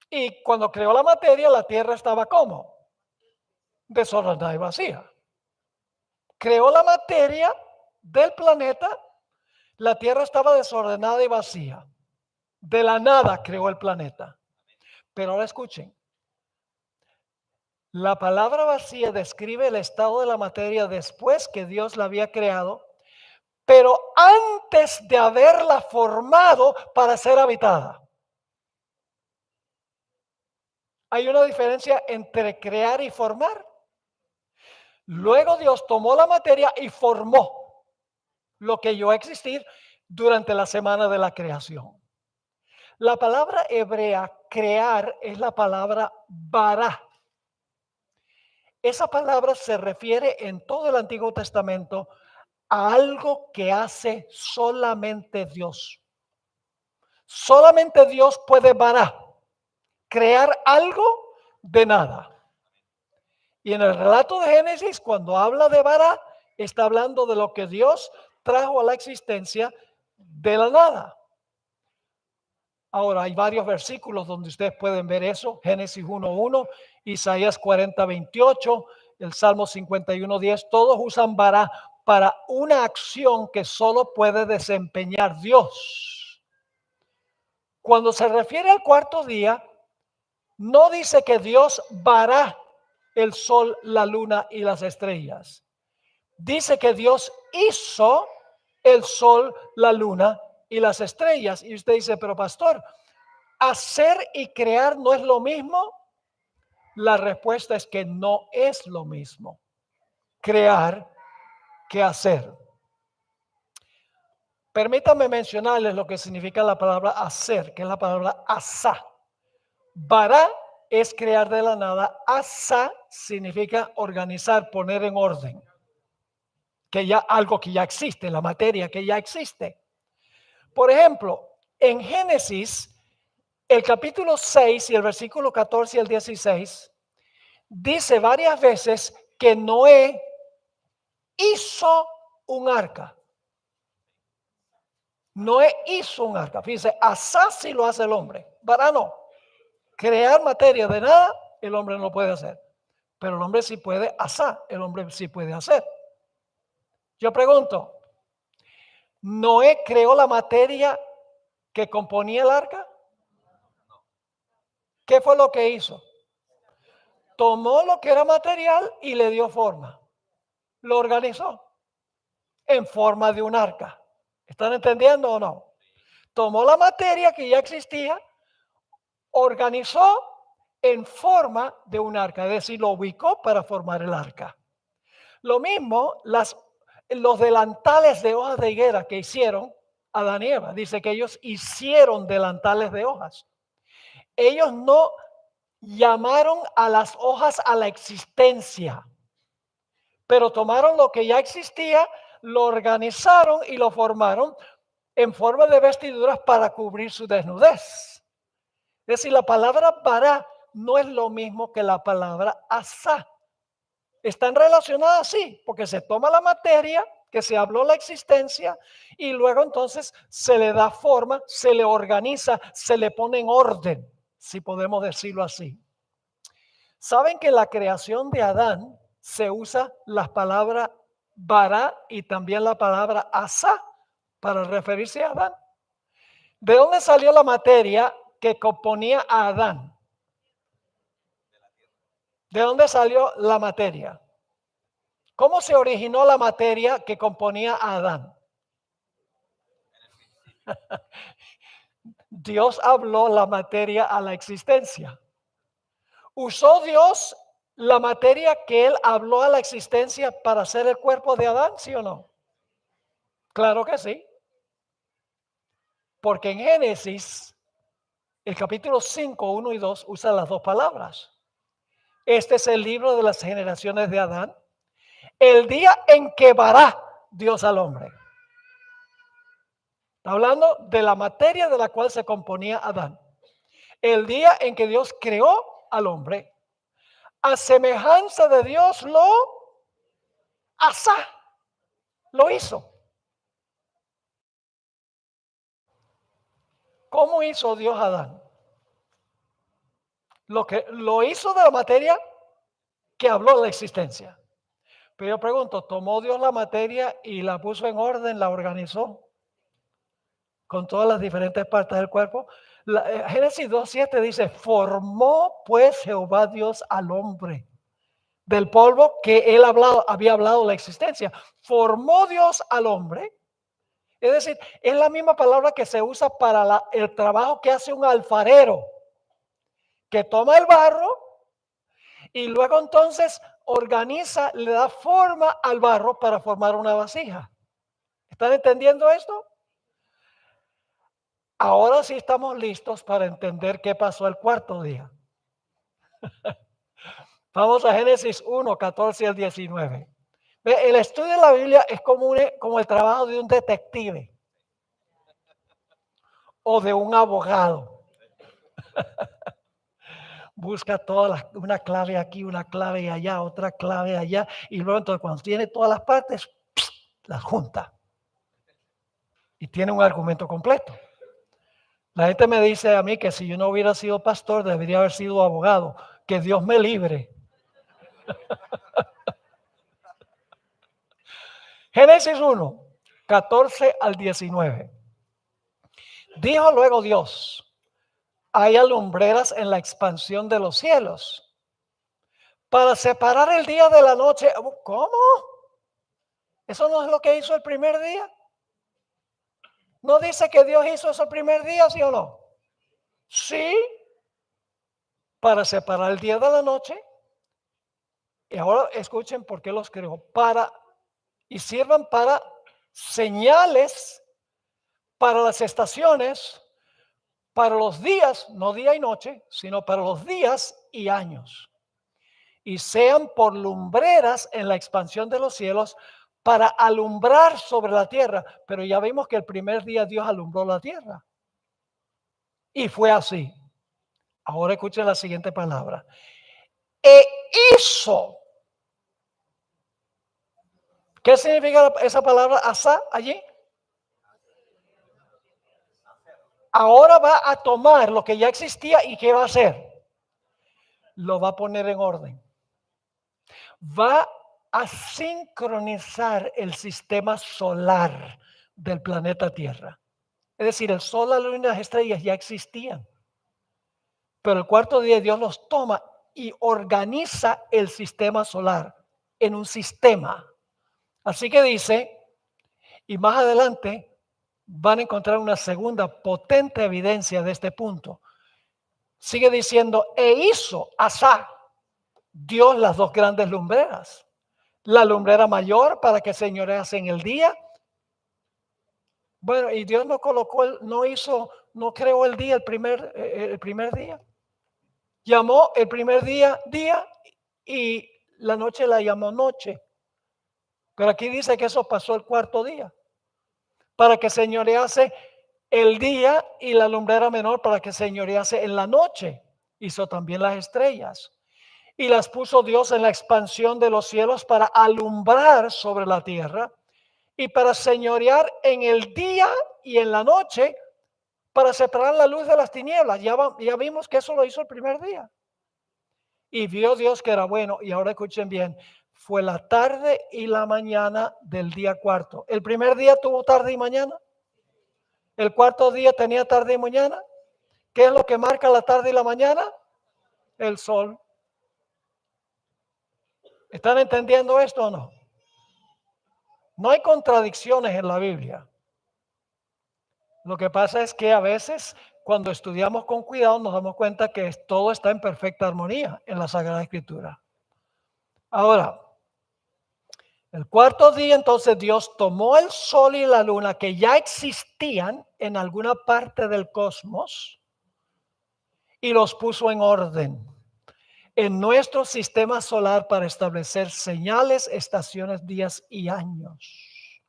Y cuando creó la materia, la tierra estaba ¿cómo? Desordenada y vacía. Creó la materia del planeta, la tierra estaba desordenada y vacía. De la nada creó el planeta. Pero ahora escuchen. La palabra vacía describe el estado de la materia después que Dios la había creado, pero antes de haberla formado para ser habitada. Hay una diferencia entre crear y formar. Luego Dios tomó la materia y formó lo que iba a existir durante la semana de la creación. La palabra hebrea crear es la palabra bara. Esa palabra se refiere en todo el Antiguo Testamento a algo que hace solamente Dios. Solamente Dios puede bara, crear algo de nada. Y en el relato de Génesis, cuando habla de bara, está hablando de lo que Dios trajo a la existencia de la nada. Ahora, hay varios versículos donde ustedes pueden ver eso. Génesis 1:1, Isaías 40:28, el Salmo 51:10. Todos usan bara para una acción que solo puede desempeñar Dios. Cuando se refiere al cuarto día, no dice que Dios vará el sol, la luna y las estrellas. Dice que Dios hizo el sol, la luna y las estrellas. Y usted dice, pero pastor, ¿hacer y crear no es lo mismo? La respuesta es que no es lo mismo crear que hacer. Permítanme mencionarles lo que significa la palabra hacer, que es la palabra asá. Bara es crear de la nada. Asá significa organizar, poner en orden. Que ya algo que ya existe, la materia que ya existe. Por ejemplo, en Génesis, el capítulo 6 y el versículo 14 y el 16, dice varias veces que Noé hizo un arca. Noé hizo un arca. Fíjense, asá sí lo hace el hombre. Bara no. Crear materia de nada, el hombre no puede hacer. Pero el hombre sí puede asá, el hombre sí puede hacer. Yo pregunto, ¿Noé creó la materia que componía el arca? ¿Qué fue lo que hizo? Tomó lo que era material y le dio forma. Lo organizó. en forma de un arca. ¿Están entendiendo o no? Tomó la materia que ya existía, organizó en forma de un arca, es decir, lo ubicó para formar el arca. Lo mismo los delantales de hojas de higuera que hicieron Adán y Eva. Dice que ellos hicieron delantales de hojas. Ellos no llamaron a las hojas a la existencia, pero tomaron lo que ya existía, lo organizaron y lo formaron en forma de vestiduras para cubrir su desnudez. Es decir, la palabra para no es lo mismo que la palabra asá. Están relacionadas, sí, porque se toma la materia que se habló la existencia y luego entonces se le da forma, se le organiza, se le pone en orden, si podemos decirlo así. Saben que en la creación de Adán se usa las palabras bara y también la palabra asá para referirse a Adán. ¿De dónde salió la materia que componía a Adán? ¿De dónde salió la materia? ¿Cómo se originó la materia que componía a Adán? Dios habló la materia a la existencia. ¿Usó Dios la materia que él habló a la existencia para hacer el cuerpo de Adán, sí o no? Claro que sí. Porque en Génesis, el capítulo 5, 1 y 2 usa las dos palabras. Este es el libro de las generaciones de Adán. El día en que vará Dios al hombre. Está hablando de la materia de la cual se componía Adán. El día en que Dios creó al hombre, a semejanza de Dios lo asá, lo hizo. ¿Cómo hizo Dios a Adán? Lo hizo de la materia que habló de la existencia. Pero yo pregunto, ¿tomó Dios la materia y la puso en orden, la organizó con todas las diferentes partes del cuerpo? Génesis 2:7 dice, formó pues Jehová Dios al hombre del polvo que él había hablado la existencia. Formó Dios al hombre. Es decir, es la misma palabra que se usa para el trabajo que hace un alfarero, que toma el barro y luego entonces organiza, le da forma al barro para formar una vasija. ¿Están entendiendo esto? Ahora sí estamos listos para entender qué pasó el cuarto día. Vamos a Génesis 1, 14 al 19. El estudio de la Biblia es como el trabajo de un detective o de un abogado. Busca una clave aquí, una clave allá, otra clave allá, y luego entonces cuando tiene todas las partes, las junta y tiene un argumento completo. La gente me dice a mí que si yo no hubiera sido pastor, debería haber sido abogado. Que Dios me libre. Génesis 1, 14 al 19. Dijo luego Dios, haya lumbreras en la expansión de los cielos para separar el día de la noche. ¿Cómo? ¿Eso no es lo que hizo el primer día? ¿No dice que Dios hizo eso el primer día, sí o no? Sí, para separar el día de la noche. Y ahora escuchen por qué los creó. Y sirvan para señales, para las estaciones, para los días, no día y noche, sino para los días y años. Y sean por lumbreras en la expansión de los cielos para alumbrar sobre la tierra. Pero ya vimos que el primer día Dios alumbró la tierra. Y fue así. Ahora escuchen la siguiente palabra. E hizo. ¿Qué significa esa palabra asá allí? Ahora va a tomar lo que ya existía y ¿qué va a hacer? Lo va a poner en orden. Va a sincronizar el sistema solar del planeta Tierra. Es decir, el sol, la luna y las estrellas ya existían. Pero el cuarto día Dios los toma y organiza el sistema solar en un sistema. Así que dice, Y más adelante van a encontrar una segunda potente evidencia de este punto. Sigue diciendo, e hizo Asá, Dios, las dos grandes lumbreras. La lumbrera mayor para que señorease en el día. Bueno, y Dios no colocó, no creó el día, el primer día. Llamó el primer día, y la noche la llamó noche. Pero aquí dice que eso pasó el cuarto día. Para que señorease el día y la lumbrera menor para que señorease en la noche. Hizo también las estrellas. Y las puso Dios en la expansión de los cielos para alumbrar sobre la tierra y para señorear en el día y en la noche, para separar la luz de las tinieblas. Ya vimos que eso lo hizo el primer día. Y vio Dios que era bueno. Y ahora escuchen bien, fue la tarde y la mañana del día cuarto. ¿El primer día tuvo tarde y mañana? ¿El cuarto día tenía tarde y mañana? ¿Qué es lo que marca la tarde y la mañana? El sol. ¿Están entendiendo esto o no? No hay contradicciones en la Biblia. Lo que pasa es que a veces cuando estudiamos con cuidado nos damos cuenta que todo está en perfecta armonía en la Sagrada Escritura. Ahora, el cuarto día entonces Dios tomó el sol y la luna que ya existían en alguna parte del cosmos y los puso en orden en nuestro sistema solar para establecer señales, estaciones, días y años.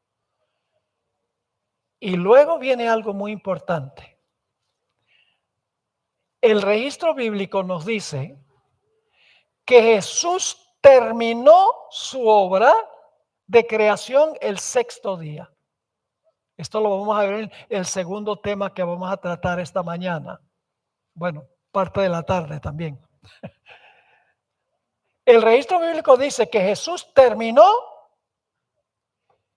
Y luego viene algo muy importante. El registro bíblico nos dice que Jesús terminó su obra de creación el sexto día. Esto lo vamos a ver en el segundo tema que vamos a tratar esta mañana. Bueno, parte de la tarde también. El registro bíblico dice que Jesús terminó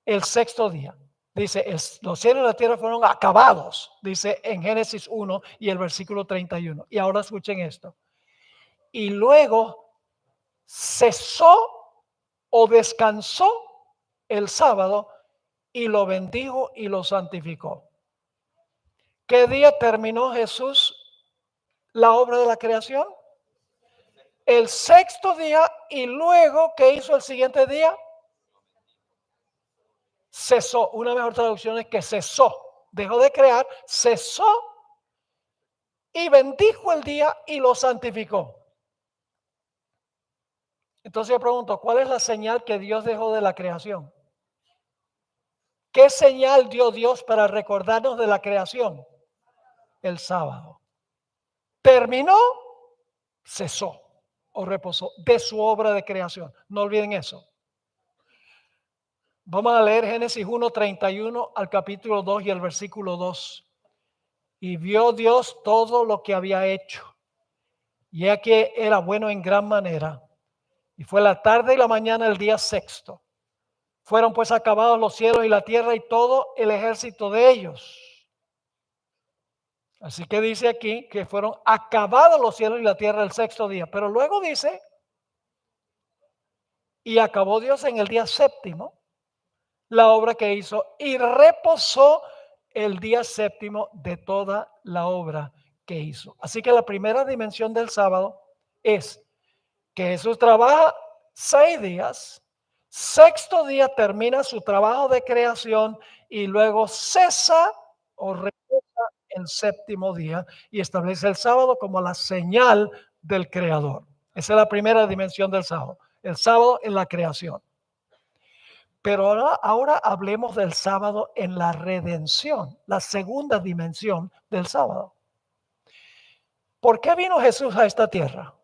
el sexto día. Dice, los cielos y la tierra fueron acabados, dice en Génesis 1 y el versículo 31. Y ahora escuchen esto. Y luego cesó o descansó el sábado y lo bendijo y lo santificó. ¿Qué día terminó Jesús la obra de la creación? El sexto día. Y luego, ¿qué hizo el siguiente día? Cesó. Una mejor traducción es que cesó. Dejó de crear, cesó y bendijo el día y lo santificó. Entonces yo pregunto, ¿cuál es la señal que Dios dejó de la creación? ¿Qué señal dio Dios para recordarnos de la creación? El sábado. Terminó, cesó o reposó de su obra de creación. No olviden eso. Vamos a leer Génesis 1:31 al capítulo 2 y el versículo 2. Y vio Dios todo lo que había hecho, y aquí era bueno en gran manera. Y fue la tarde y la mañana el día sexto. Fueron pues acabados los cielos y la tierra y todo el ejército de ellos. Así que dice aquí que fueron acabados los cielos y la tierra el sexto día. Pero luego dice, y acabó Dios en el día séptimo la obra que hizo y reposó el día séptimo de toda la obra que hizo. Así que la primera dimensión del sábado es que Jesús trabaja 6 días, sexto día termina su trabajo de creación y luego cesa o reposa el séptimo día y establece el sábado como la señal del creador. Esa es la primera dimensión del sábado, el sábado en la creación. Pero ahora hablemos del sábado en la redención, la segunda dimensión del sábado. ¿Por qué vino Jesús a esta tierra?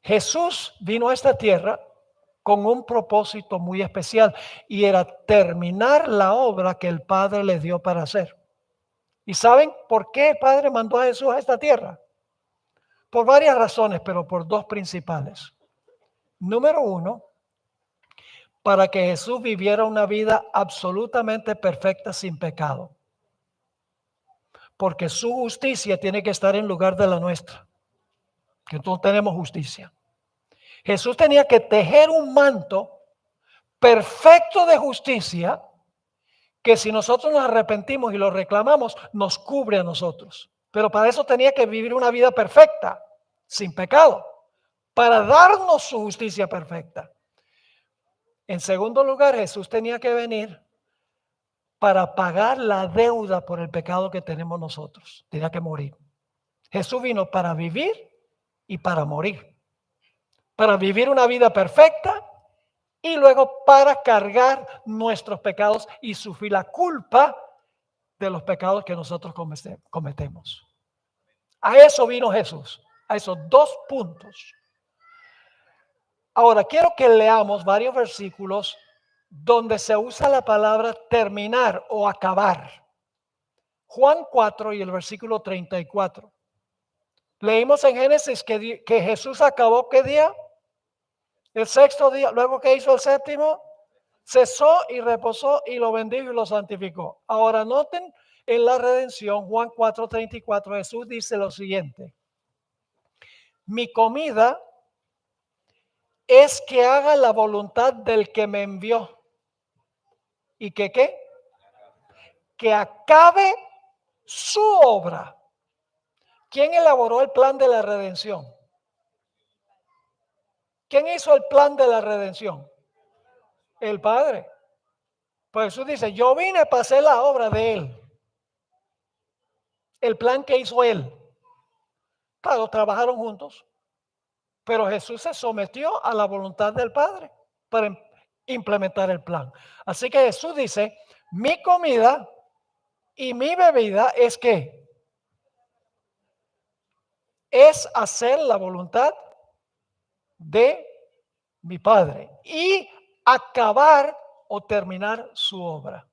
Jesús vino a esta tierra con un propósito muy especial y era terminar la obra que el Padre le dio para hacer. ¿Y saben por qué el Padre mandó a Jesús a esta tierra? Por varias razones, pero por dos principales. Número uno, para que Jesús viviera una vida absolutamente perfecta sin pecado. Porque su justicia tiene que estar en lugar de la nuestra, que no tenemos justicia. Jesús tenía que tejer un manto perfecto de justicia que si nosotros nos arrepentimos y lo reclamamos, nos cubre a nosotros. Pero para eso tenía que vivir una vida perfecta, sin pecado, para darnos su justicia perfecta. En segundo lugar, Jesús tenía que venir para pagar la deuda por el pecado que tenemos nosotros. Tenía que morir. Jesús vino para vivir y para morir. Para vivir una vida perfecta y luego para cargar nuestros pecados y sufrir la culpa de los pecados que nosotros cometemos. A eso vino Jesús, a esos dos puntos. Ahora, quiero que leamos varios versículos donde se usa la palabra terminar o acabar. Juan 4 y el versículo 34. Leímos en Génesis que Jesús acabó, ¿qué día? El sexto día. Luego, ¿qué hizo el séptimo? Cesó y reposó y lo bendijo y lo santificó. Ahora noten en la redención, Juan 4:34, Jesús dice lo siguiente: mi comida es que haga la voluntad del que me envió. ¿Y que qué? Que acabe su obra. ¿Quién elaboró el plan de la redención? ¿Quién hizo el plan de la redención? El Padre. Pues Jesús dice, yo vine para hacer la obra de Él. El plan que hizo Él. Claro, trabajaron juntos. Pero Jesús se sometió a la voluntad del Padre para implementar el plan. Así que Jesús dice, mi comida y mi bebida es que es hacer la voluntad de mi Padre y acabar o terminar su obra.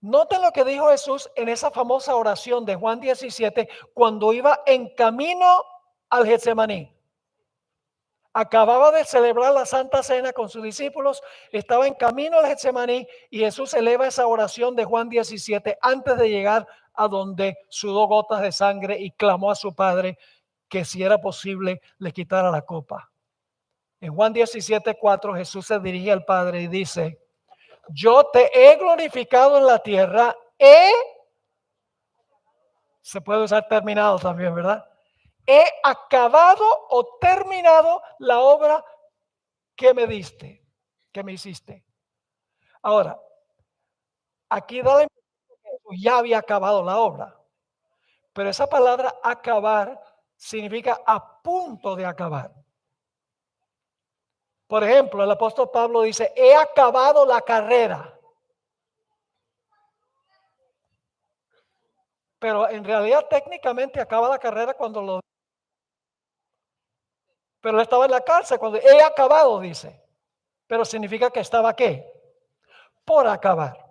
Noten lo que dijo Jesús en esa famosa oración de Juan 17 cuando iba en camino al Getsemaní. Acababa de celebrar la Santa Cena con sus discípulos, estaba en camino al Getsemaní y Jesús eleva esa oración de Juan 17 antes de llegar a donde sudó gotas de sangre y clamó a su Padre que si era posible le quitara la copa. En Juan 17:4 Jesús se dirige al Padre y dice, yo te he glorificado en la tierra, se puede usar terminado también, ¿verdad? He acabado o terminado la obra que me diste, que me hiciste. Ahora, aquí da la impresión que ya había acabado la obra, pero esa palabra acabar significa a punto de acabar. Por ejemplo, el apóstol Pablo dice, he acabado la carrera. Pero en realidad técnicamente acaba la carrera cuando lo... Pero él estaba en la cárcel cuando he acabado, dice. Pero significa que estaba ¿qué? Por acabar.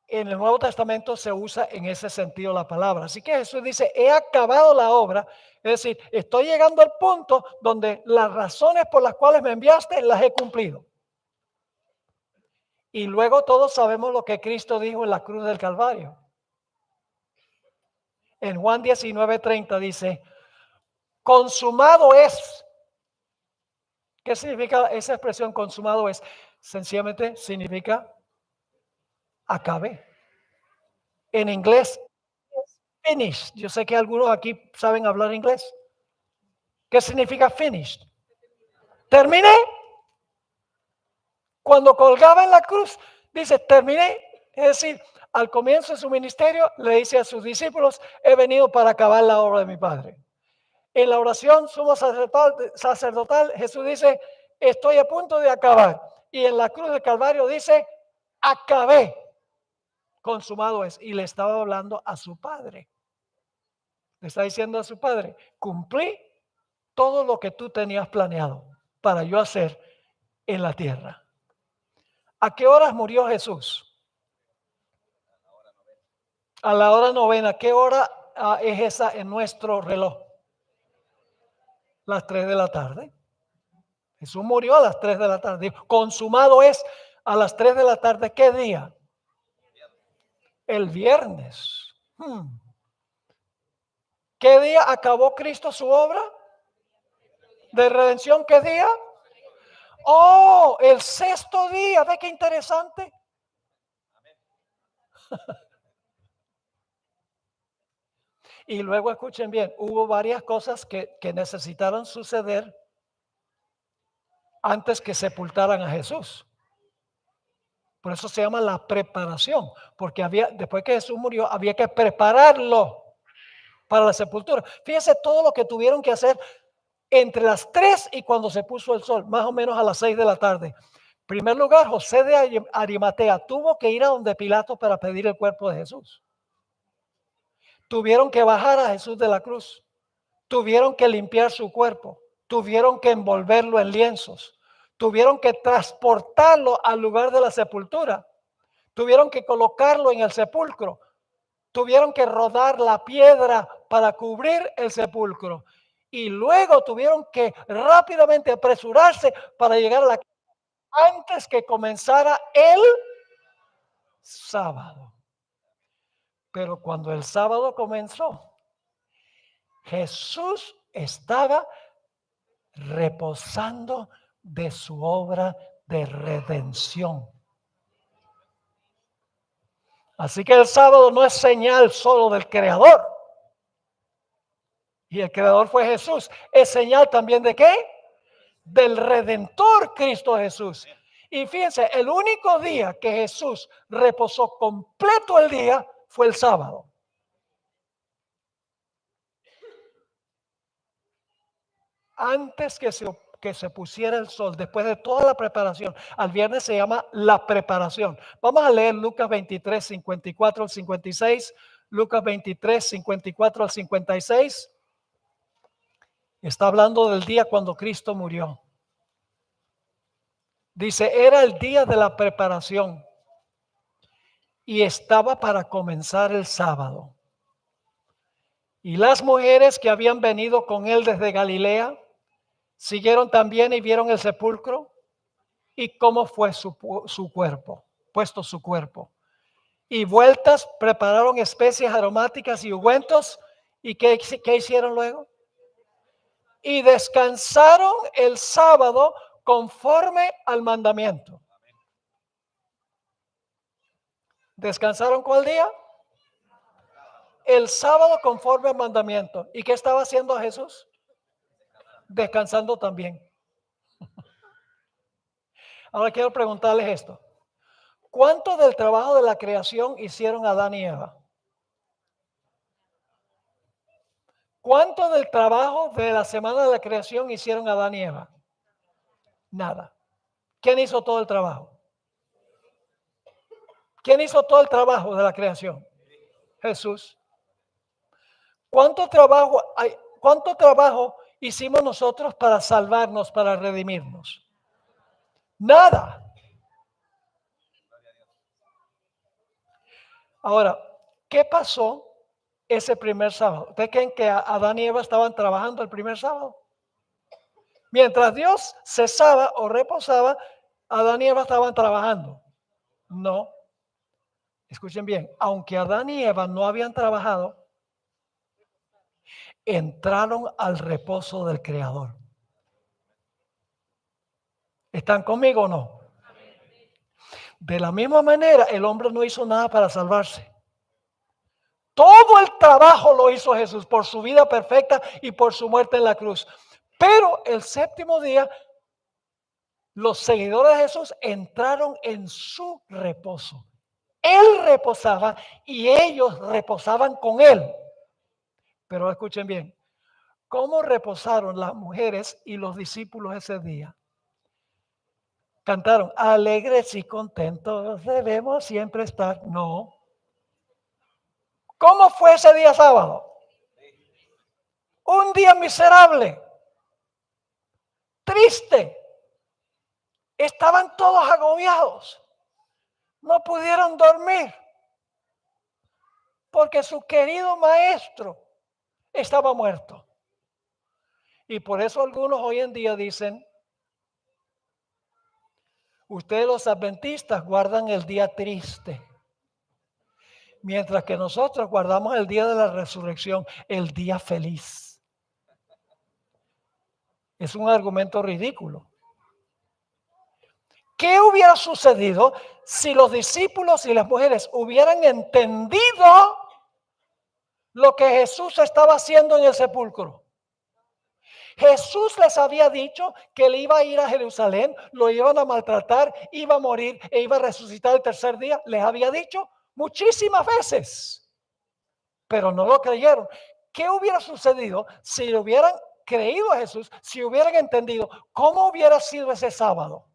En el Nuevo Testamento se usa en ese sentido la palabra. Así que Jesús dice, he acabado la obra. Es decir, estoy llegando al punto donde las razones por las cuales me enviaste las he cumplido. Y luego todos sabemos lo que Cristo dijo en la cruz del Calvario. En Juan 19:30 dice, consumado es. ¿Qué significa esa expresión consumado es? Sencillamente significa acabé. En inglés, finish. Yo sé que algunos aquí saben hablar inglés. ¿Qué significa finished? Terminé. Cuando colgaba en la cruz, dice, terminé. Es decir, al comienzo de su ministerio, le dice a sus discípulos, he venido para acabar la obra de mi Padre. En la oración sumo sacerdotal, Jesús dice, estoy a punto de acabar. Y en la cruz del Calvario dice, acabé. Consumado es. Y le estaba hablando a su Padre. Le está diciendo a su Padre, cumplí todo lo que tú tenías planeado para yo hacer en la tierra. ¿A qué horas murió Jesús? A la hora novena. ¿Qué hora es esa en nuestro reloj? Las 3 de la tarde. Jesús murió a las 3 de la tarde. Consumado es a las 3 de la tarde. ¿Qué día? El viernes. ¿Qué día acabó Cristo su obra de redención? ¿Qué día? Oh, el sexto día, ve qué interesante. Y luego escuchen bien, hubo varias cosas que necesitaron suceder antes que sepultaran a Jesús. Por eso se llama la preparación, porque después que Jesús murió, había que prepararlo para la sepultura. Fíjense todo lo que tuvieron que hacer entre las 3 y cuando se puso el sol, más o menos a las 6 de la tarde. En primer lugar, José de Arimatea tuvo que ir a donde Pilato para pedir el cuerpo de Jesús. Tuvieron que bajar a Jesús de la cruz. Tuvieron que limpiar su cuerpo. Tuvieron que envolverlo en lienzos. Tuvieron que transportarlo al lugar de la sepultura. Tuvieron que colocarlo en el sepulcro. Tuvieron que rodar la piedra para cubrir el sepulcro. Y luego tuvieron que rápidamente apresurarse para llegar a la antes que comenzara el sábado. Pero cuando el sábado comenzó, Jesús estaba reposando de su obra de redención. Así que el sábado no es señal solo del Creador. Y el Creador fue Jesús. Es señal también de ¿qué? Del Redentor Cristo Jesús. Y fíjense, el único día que Jesús reposó completo el día fue el sábado. Antes que se pusiera el sol, después de toda la preparación. Al viernes se llama la preparación. Vamos a leer Lucas 23, 54 al 56. Lucas 23, 54 al 56. Está hablando del día cuando Cristo murió. Dice, era el día de la preparación y estaba para comenzar el sábado. Y las mujeres que habían venido con él desde Galilea siguieron también y vieron el sepulcro y cómo fue su cuerpo, puesto su cuerpo. Y vueltas prepararon especias aromáticas y ungüentos. ¿Y qué hicieron luego? Y descansaron el sábado conforme al mandamiento. ¿Descansaron cuál día? El sábado conforme al mandamiento. ¿Y qué estaba haciendo Jesús? Descansando también. Ahora quiero preguntarles esto. ¿Cuánto del trabajo de la creación hicieron Adán y Eva? ¿Cuánto del trabajo de la semana de la creación hicieron Adán y Eva? Nada. ¿Quién hizo todo el trabajo? ¿Quién hizo todo el trabajo de la creación? Jesús. ¿Cuánto trabajo hicimos nosotros para salvarnos, para redimirnos? Nada. Ahora, ¿qué pasó ese primer sábado? ¿Ustedes creen que Adán y Eva estaban trabajando el primer sábado? Mientras Dios cesaba o reposaba, Adán y Eva estaban trabajando. No. Escuchen bien, aunque Adán y Eva no habían trabajado, entraron al reposo del Creador. ¿Están conmigo o no? De la misma manera, el hombre no hizo nada para salvarse. Todo el trabajo lo hizo Jesús por su vida perfecta y por su muerte en la cruz. Pero el séptimo día, los seguidores de Jesús entraron en su reposo. Él reposaba y ellos reposaban con él. Pero escuchen bien, ¿cómo reposaron las mujeres y los discípulos ese día? Cantaron, alegres y contentos debemos siempre estar. No. ¿Cómo fue ese día sábado? Un día miserable, triste. Estaban todos agobiados. No pudieron dormir porque su querido maestro estaba muerto. Y por eso algunos hoy en día dicen, ustedes los adventistas guardan el día triste, mientras que nosotros guardamos el día de la resurrección, el día feliz. Es un argumento ridículo. ¿Qué hubiera sucedido si los discípulos y las mujeres hubieran entendido lo que Jesús estaba haciendo en el sepulcro? Jesús les había dicho que él iba a ir a Jerusalén, lo iban a maltratar, iba a morir e iba a resucitar el tercer día. Les había dicho muchísimas veces, pero no lo creyeron. ¿Qué hubiera sucedido si hubieran creído a Jesús, si hubieran entendido cómo hubiera sido ese sábado?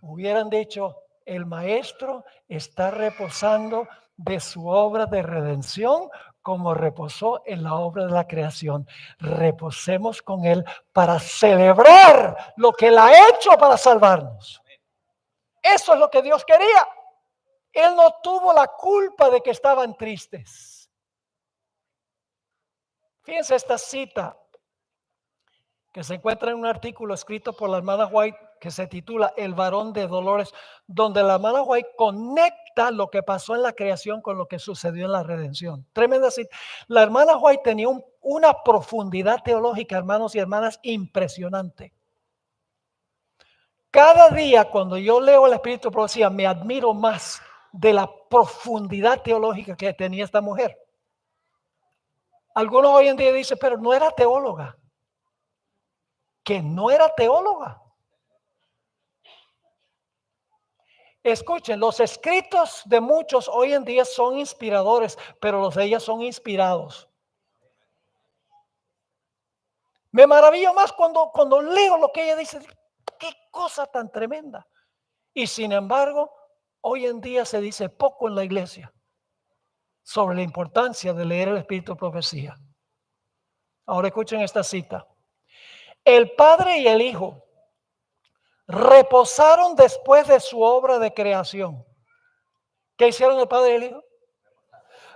Hubieran dicho, el maestro está reposando de su obra de redención como reposó en la obra de la creación. Reposemos con él para celebrar lo que él ha hecho para salvarnos. Eso es lo que Dios quería. Él no tuvo la culpa de que estaban tristes. Fíjense esta cita que se encuentra en un artículo escrito por la hermana White que se titula El varón de dolores, donde la hermana White conecta lo que pasó en la creación con lo que sucedió en la redención. Tremenda cita. La hermana White tenía una profundidad teológica, hermanos y hermanas, impresionante. Cada día cuando yo leo el Espíritu de Profecía, me admiro más de la profundidad teológica que tenía esta mujer. Algunos hoy en día dicen, pero no era teóloga. Que no era teóloga. Escuchen, los escritos de muchos hoy en día son inspiradores, pero los de ella son inspirados. Me maravillo más cuando leo lo que ella dice. Qué cosa tan tremenda. Y sin embargo, hoy en día se dice poco en la iglesia sobre la importancia de leer el Espíritu de Profecía. Ahora escuchen esta cita. El Padre y el Hijo reposaron después de su obra de creación. ¿Qué hicieron el Padre y el Hijo?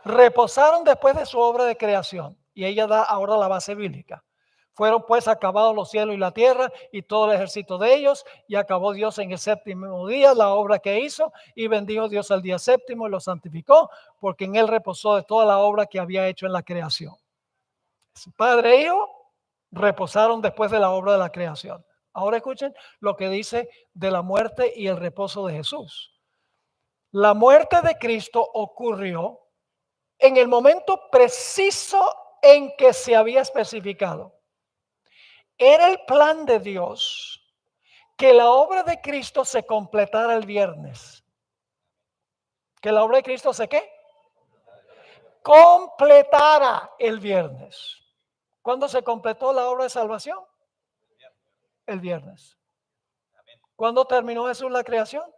Reposaron después de su obra de creación. Y ella da ahora la base bíblica. Fueron pues acabados los cielos y la tierra y todo el ejército de ellos, y acabó Dios en el séptimo día la obra que hizo, y bendijo Dios al día séptimo y lo santificó, porque en él reposó de toda la obra que había hecho en la creación. Su Padre e Hijo reposaron después de la obra de la creación. Ahora escuchen lo que dice de la muerte y el reposo de Jesús. La muerte de Cristo ocurrió en el momento preciso en que se había especificado. Era el plan de Dios que la obra de Cristo se completara el viernes. Que la obra de Cristo se ¿qué? Completara el viernes. ¿Cuándo se completó la obra de salvación? El viernes. ¿Cuándo terminó Jesús la creación?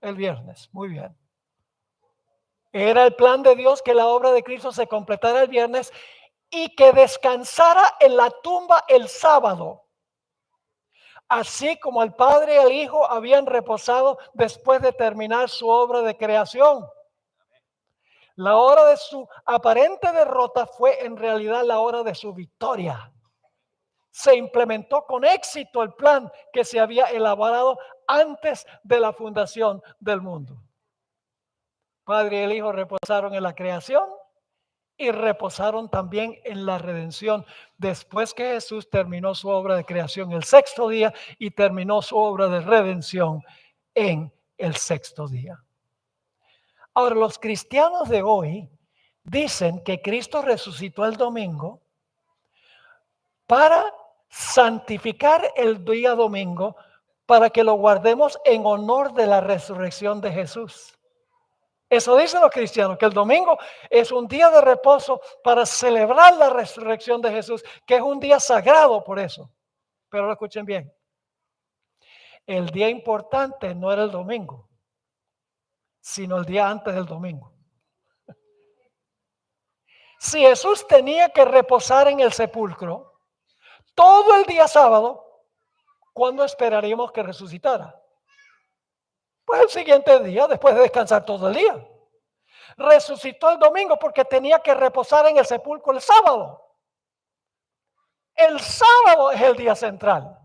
El viernes. Muy bien. Era el plan de Dios que la obra de Cristo se completara el viernes y que descansara en la tumba el sábado. Así como el Padre y el Hijo habían reposado después de terminar su obra de creación. La hora de su aparente derrota fue en realidad la hora de su victoria. Se implementó con éxito el plan que se había elaborado antes de la fundación del mundo. Padre y el Hijo reposaron en la creación y reposaron también en la redención después que Jesús terminó su obra de creación el sexto día y terminó su obra de redención en el sexto día. Ahora, los cristianos de hoy dicen que Cristo resucitó el domingo para santificar el día domingo, para que lo guardemos en honor de la resurrección de Jesús. Eso dicen los cristianos, que el domingo es un día de reposo para celebrar la resurrección de Jesús, que es un día sagrado por eso. Pero lo escuchen bien. El día importante no era el domingo, sino el día antes del domingo. Si Jesús tenía que reposar en el sepulcro todo el día sábado, ¿cuándo esperaríamos que resucitara? Pues el siguiente día, después de descansar todo el día. Resucitó el domingo porque tenía que reposar en el sepulcro el sábado. El sábado es el día central,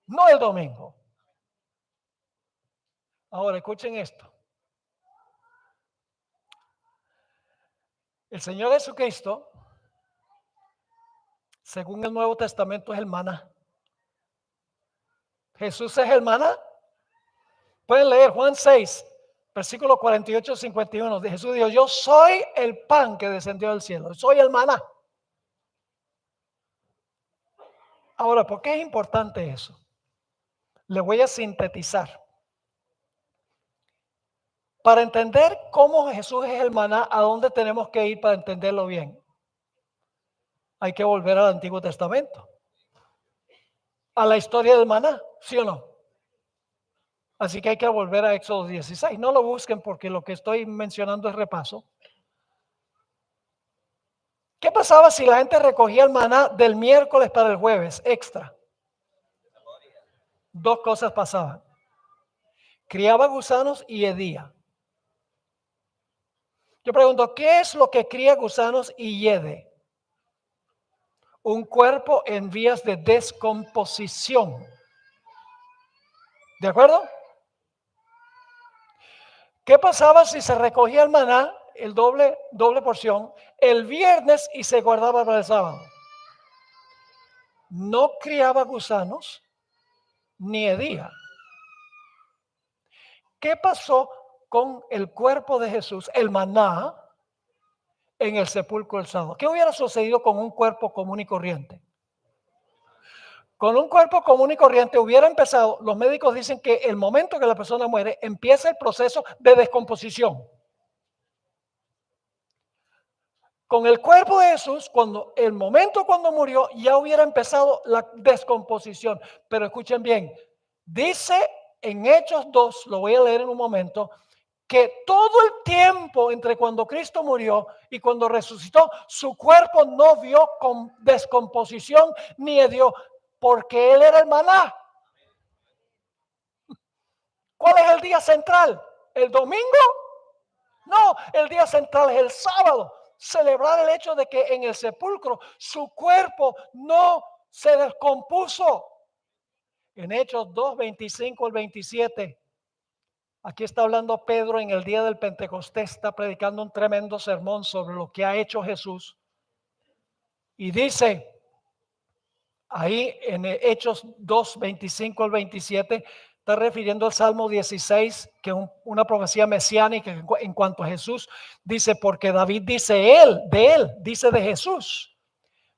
no el domingo. Ahora escuchen esto. El Señor Jesucristo, según el Nuevo Testamento, es el maná. Jesús es el maná. Pueden leer Juan 6, versículo 48-51. Jesús dijo, yo soy el pan que descendió del cielo. Soy el maná. Ahora, ¿por qué es importante eso? Le voy a sintetizar. Para entender cómo Jesús es el maná, ¿a dónde tenemos que ir para entenderlo bien? Hay que volver al Antiguo Testamento, a la historia del maná, ¿sí o no? Así que hay que volver a Éxodo 16. No lo busquen porque lo que estoy mencionando es repaso. ¿Qué pasaba si la gente recogía el maná del miércoles para el jueves extra? Dos cosas pasaban. Criaba gusanos y hedía. Yo pregunto, ¿qué es lo que cría gusanos y hiede? Un cuerpo en vías de descomposición. ¿De acuerdo? ¿Qué pasaba si se recogía el maná, el doble porción, el viernes y se guardaba para el sábado? No criaba gusanos ni hedía. ¿Qué pasó con el cuerpo de Jesús, el maná, en el sepulcro el sábado? ¿Qué hubiera sucedido con un cuerpo común y corriente? Con un cuerpo común y corriente hubiera empezado, los médicos dicen que el momento que la persona muere, empieza el proceso de descomposición. Con el cuerpo de Jesús, el momento cuando murió, ya hubiera empezado la descomposición. Pero escuchen bien, dice en Hechos 2, lo voy a leer en un momento, que todo el tiempo entre cuando Cristo murió y cuando resucitó, su cuerpo no vio con descomposición ni hedionda, porque Él era el maná. ¿Cuál es el día central? ¿El domingo? No, el día central es el sábado. Celebrar el hecho de que en el sepulcro su cuerpo no se descompuso. En Hechos 2, 25 al 27. Aquí está hablando Pedro en el día del Pentecostés, está predicando un tremendo sermón sobre lo que ha hecho Jesús. Y dice, ahí en Hechos 2, 25 al 27, está refiriendo al Salmo 16, que es una profecía mesiánica en cuanto a Jesús. Dice, porque David dice dice de Jesús,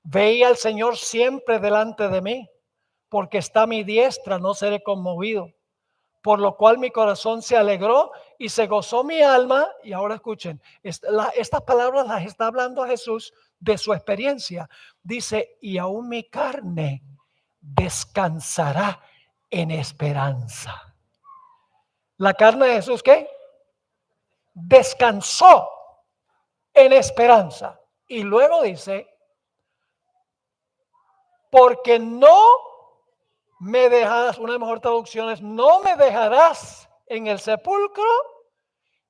veía al Señor siempre delante de mí, porque está a mi diestra, no seré conmovido. Por lo cual mi corazón se alegró y se gozó mi alma. Y ahora escuchen, estas palabras las está hablando Jesús de su experiencia. Dice, y aún mi carne descansará en esperanza. La carne de Jesús, ¿qué? Descansó en esperanza. Y luego dice, porque no me dejarás, una de las mejores traducciones, no me dejarás en el sepulcro,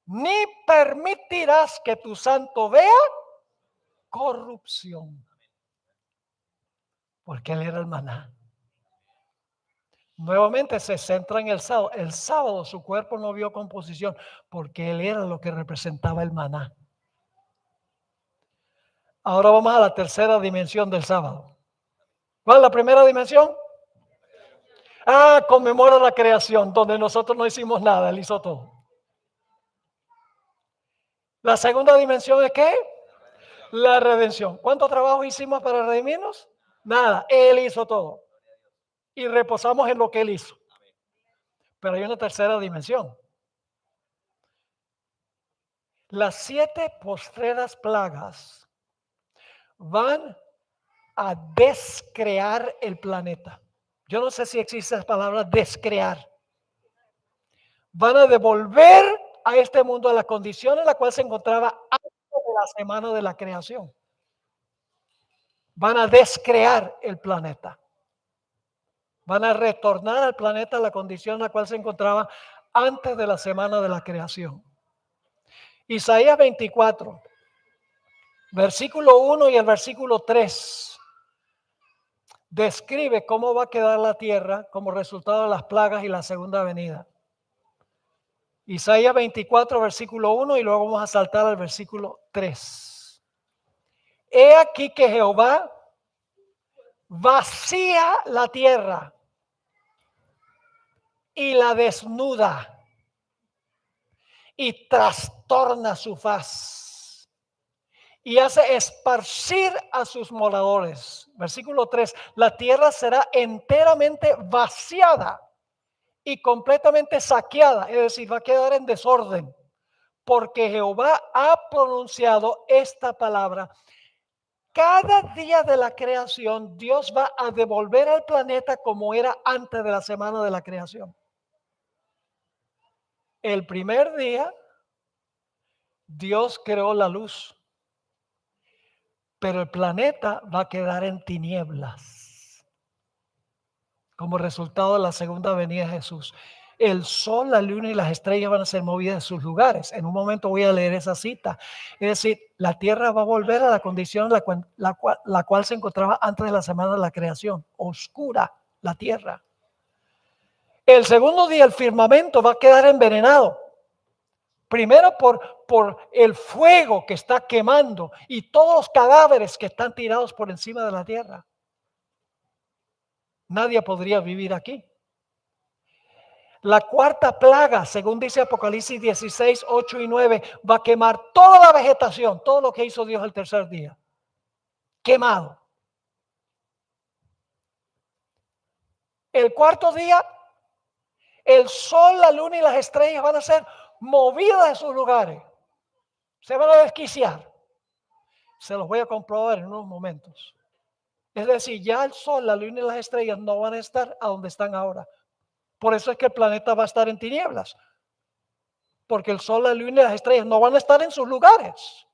ni permitirás que tu santo vea corrupción. Porque Él era el maná. Nuevamente se centra en el sábado. El sábado su cuerpo no vio composición porque Él era lo que representaba el maná. Ahora vamos a la tercera dimensión del sábado. ¿Cuál es la primera dimensión? Conmemora la creación, donde nosotros no hicimos nada, Él hizo todo. La segunda dimensión es ¿qué? La redención. ¿Cuánto trabajo hicimos para redimirnos? Nada, Él hizo todo. Y reposamos en lo que Él hizo. Pero hay una tercera dimensión. Las 7 postreras plagas van a descrear el planeta. Yo no sé si existe esa palabra descrear. Van a devolver a este mundo a la condición en la cual se encontraba antes de la semana de la creación. Van a descrear el planeta. Van a retornar al planeta a la condición en la cual se encontraba antes de la semana de la creación. Isaías 24, versículo 1 y el versículo 3 describe cómo va a quedar la tierra como resultado de las plagas y la segunda venida. Isaías 24, versículo 1 y luego vamos a saltar al versículo 3. He aquí que Jehová vacía la tierra y la desnuda y trastorna su faz y hace esparcir a sus moradores. Versículo 3, la tierra será enteramente vaciada y completamente saqueada, es decir, va a quedar en desorden, porque Jehová ha pronunciado esta palabra. Cada día de la creación, Dios va a devolver al planeta como era antes de la semana de la creación. El primer día, Dios creó la luz, pero el planeta va a quedar en tinieblas como resultado de la segunda venida de Jesús. El sol, la luna y las estrellas van a ser movidas de sus lugares. En un momento voy a leer esa cita. Es decir, la tierra va a volver a la condición la cual se encontraba antes de la semana de la creación. Oscura la tierra. El segundo día el firmamento va a quedar envenenado. Primero por el fuego que está quemando y todos los cadáveres que están tirados por encima de la tierra. Nadie podría vivir aquí. La cuarta plaga, según dice Apocalipsis 16, 8 y 9, va a quemar toda la vegetación, todo lo que hizo Dios el tercer día. Quemado. El cuarto día, el sol, la luna y las estrellas van a ser movidas de sus lugares. Se van a desquiciar. Se los voy a comprobar en unos momentos. Es decir, ya el sol, la luna y las estrellas no van a estar a donde están ahora. Por eso es que el planeta va a estar en tinieblas. Porque el sol, la luna y las estrellas no van a estar en sus lugares.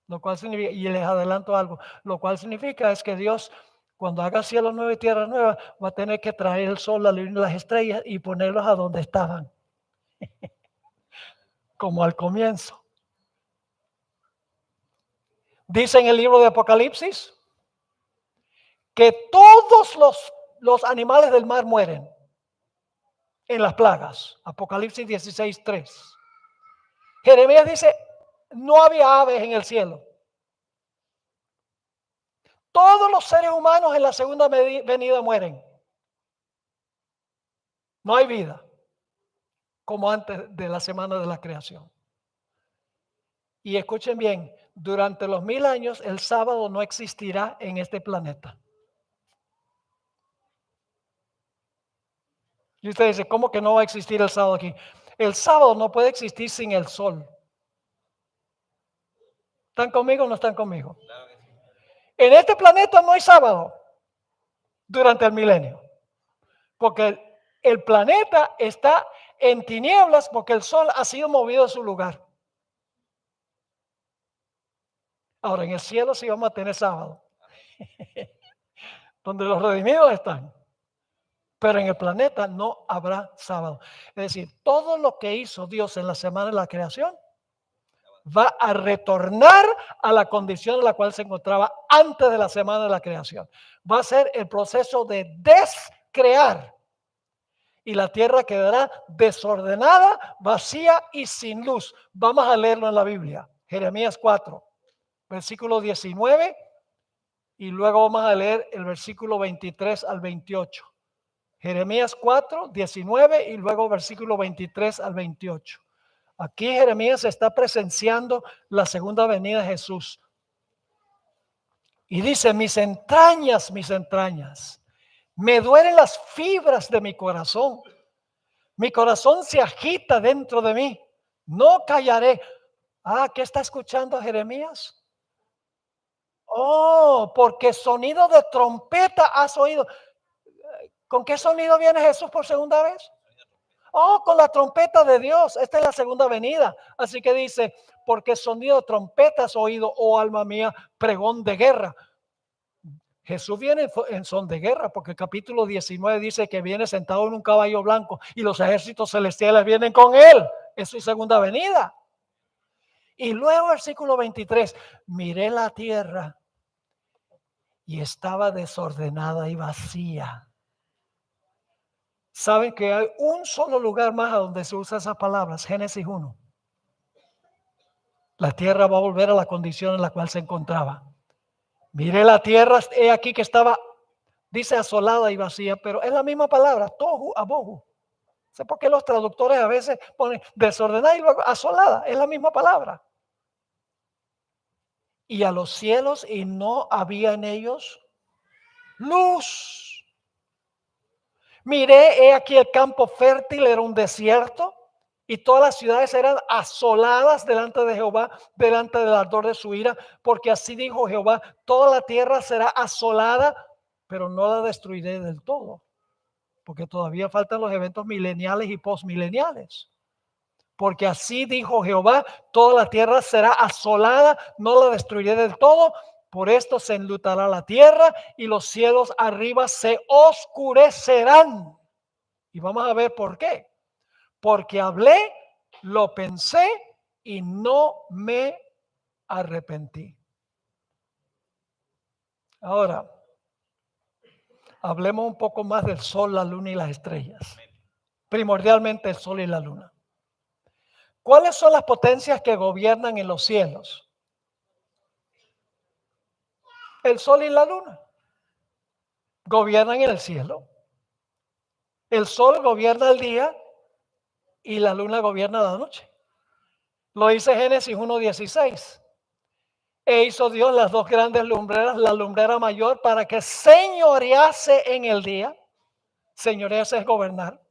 Lo cual significa, y les adelanto algo, lo cual significa es que Dios, cuando haga cielo nuevo y tierra nueva, va a tener que traer el sol, la luna y las estrellas y ponerlos a donde estaban. Como al comienzo. Dice en el libro de Apocalipsis que todos los animales del mar mueren en las plagas. Apocalipsis 16, 3. Jeremías dice, no había aves en el cielo. Todos los seres humanos en la segunda venida mueren. No hay vida, como antes de la semana de la creación. Y escuchen bien, durante los 1000 años el sábado no existirá en este planeta. Y usted dice, ¿cómo que no va a existir el sábado aquí? El sábado no puede existir sin el sol. ¿Están conmigo o no están conmigo? En este planeta no hay sábado durante el milenio. Porque el planeta está en tinieblas porque el sol ha sido movido de su lugar. Ahora, en el cielo sí vamos a tener sábado. Donde los redimidos están. Pero en el planeta no habrá sábado. Es decir, todo lo que hizo Dios en la semana de la creación va a retornar a la condición en la cual se encontraba antes de la semana de la creación. Va a ser el proceso de descrear. Y la tierra quedará desordenada, vacía y sin luz. Vamos a leerlo en la Biblia. Jeremías 4, versículo 19. Y luego vamos a leer el versículo 23 al 28. Jeremías 4, 19 y luego versículo 23 al 28. Aquí Jeremías está presenciando la segunda venida de Jesús. Y dice, mis entrañas, me duelen las fibras de mi corazón. Mi corazón se agita dentro de mí. No callaré. ¿Qué está escuchando Jeremías? Oh, porque sonido de trompeta has oído. ¿Con qué sonido viene Jesús por segunda vez? Oh, con la trompeta de Dios. Esta es la segunda venida. Así que dice, porque sonido de trompeta has oído, oh alma mía, pregón de guerra. Jesús viene en son de guerra, porque el capítulo 19 dice que viene sentado en un caballo blanco y los ejércitos celestiales vienen con él. Es su segunda venida. Y luego versículo 23, miré la tierra y estaba desordenada y vacía. Saben que hay un solo lugar más a donde se usa esas palabras, Génesis 1. La tierra va a volver a la condición en la cual se encontraba. Miré la tierra, he aquí que estaba Dice asolada y vacía, pero es la misma palabra, tohu abohu. ¿Sé por qué los traductores a veces ponen desordenada y luego asolada? Es la misma palabra. Y a los cielos y no había en ellos luz. Miré, he aquí el campo fértil era un desierto y todas las ciudades eran asoladas delante de Jehová, delante del ardor de su ira, porque así dijo Jehová, toda la tierra será asolada, pero no la destruiré del todo, porque todavía faltan los eventos mileniales y postmileniales. Porque así dijo Jehová, toda la tierra será asolada, no la destruiré del todo. Por esto se enlutará la tierra y los cielos arriba se oscurecerán. Y vamos a ver por qué. Porque hablé, lo pensé y no me arrepentí. Ahora, hablemos un poco más del sol, la luna y las estrellas. Primordialmente el sol y la luna. ¿Cuáles son las potencias que gobiernan en los cielos? El sol y la luna gobiernan en el cielo. El sol gobierna el día y la luna gobierna la noche. Lo dice Génesis 1:16. E hizo Dios las dos grandes lumbreras, la lumbrera mayor para que señorease en el día. Señorearse es gobernar.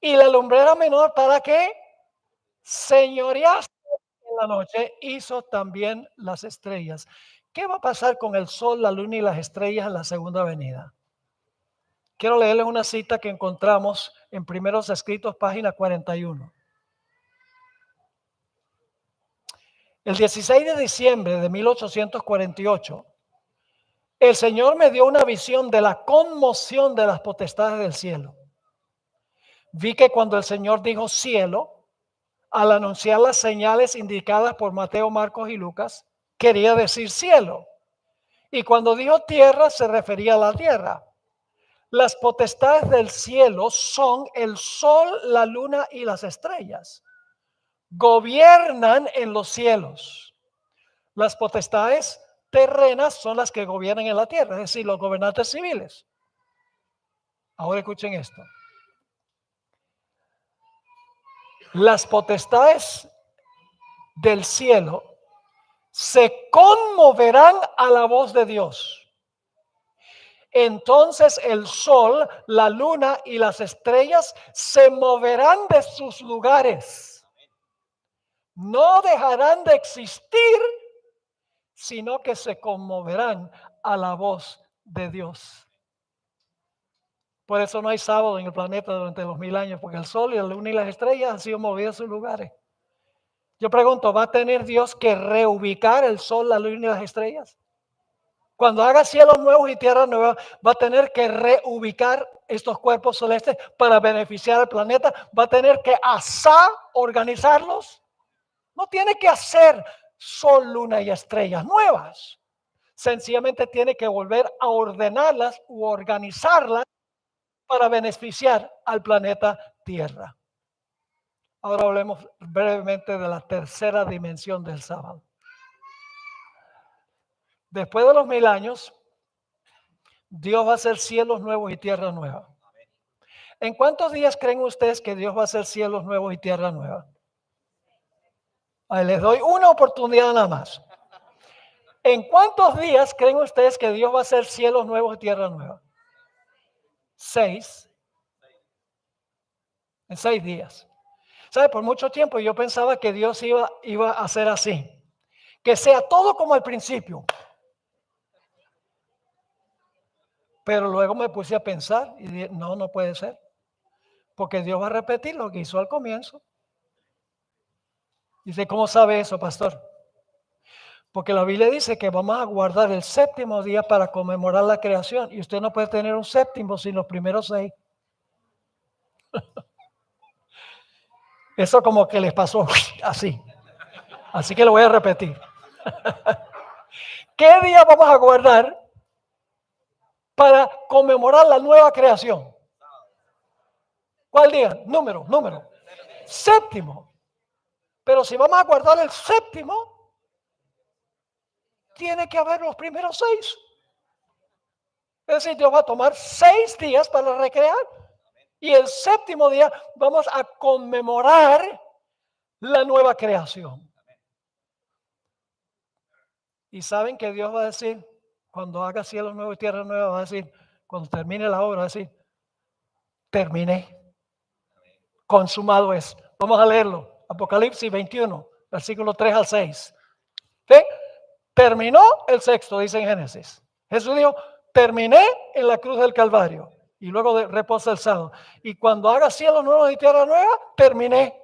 Y la lumbrera menor para que señorease en la noche. Hizo también las estrellas. ¿Qué va a pasar con el sol, la luna y las estrellas en la segunda venida? Quiero leerles una cita que encontramos en Primeros Escritos, página 41. El 16 de diciembre de 1848, el Señor me dio una visión de la conmoción de las potestades del cielo. Vi que cuando el Señor dijo cielo, al anunciar las señales indicadas por Mateo, Marcos y Lucas, quería decir cielo. Y cuando dijo tierra, se refería a la tierra. Las potestades del cielo son el sol, la luna y las estrellas. Gobiernan en los cielos. Las potestades terrenas son las que gobiernan en la tierra, es decir, los gobernantes civiles. Ahora escuchen esto. Las potestades del cielo se conmoverán a la voz de Dios. Entonces el sol, la luna y las estrellas se moverán de sus lugares. No dejarán de existir, sino que se conmoverán a la voz de Dios. Por eso no hay sábado en el planeta durante los 1000 años, porque el sol y la luna y las estrellas han sido movidas a sus lugares. Yo pregunto, ¿va a tener Dios que reubicar el sol, la luna y las estrellas? Cuando haga cielos nuevos y tierra nueva, va a tener que reubicar estos cuerpos celestes para beneficiar al planeta. Va a tener que organizarlos. No tiene que hacer sol, luna y estrellas nuevas. Sencillamente tiene que volver a ordenarlas u organizarlas para beneficiar al planeta Tierra. Ahora hablemos brevemente de la tercera dimensión del sábado. Después de los 1000 años, Dios va a hacer cielos nuevos y tierra nueva. ¿En cuántos días creen ustedes que Dios va a hacer cielos nuevos y tierra nueva? Ahí les doy una oportunidad nada más. ¿En cuántos días creen ustedes que Dios va a hacer cielos nuevos y tierra nueva? 6. En 6 días. ¿Sabe? Por mucho tiempo yo pensaba que Dios iba a hacer así. Que sea todo como al principio. Pero luego me puse a pensar y dije, no puede ser. Porque Dios va a repetir lo que hizo al comienzo. Dice, ¿cómo sabe eso, pastor? Porque la Biblia dice que vamos a guardar el séptimo día para conmemorar la creación. Y usted no puede tener un séptimo sin los primeros 6. Eso como que les pasó así. Así que lo voy a repetir. ¿Qué día vamos a guardar para conmemorar la nueva creación? ¿Cuál día? Número. Séptimo. Pero si vamos a guardar el séptimo, tiene que haber los primeros 6. Es decir, Dios va a tomar 6 días para recrear. Y el séptimo día vamos a conmemorar la nueva creación. Y saben que Dios va a decir, cuando haga cielos nuevos y tierra nueva, va a decir, cuando termine la obra, va a decir, terminé. Consumado es. Vamos a leerlo. Apocalipsis 21, versículo 3 al 6. ¿Sí? Terminó el sexto, dice en Génesis. Jesús dijo, terminé en la cruz del Calvario. Y luego reposa el sábado. Y cuando haga cielos nuevos y tierra nueva, terminé.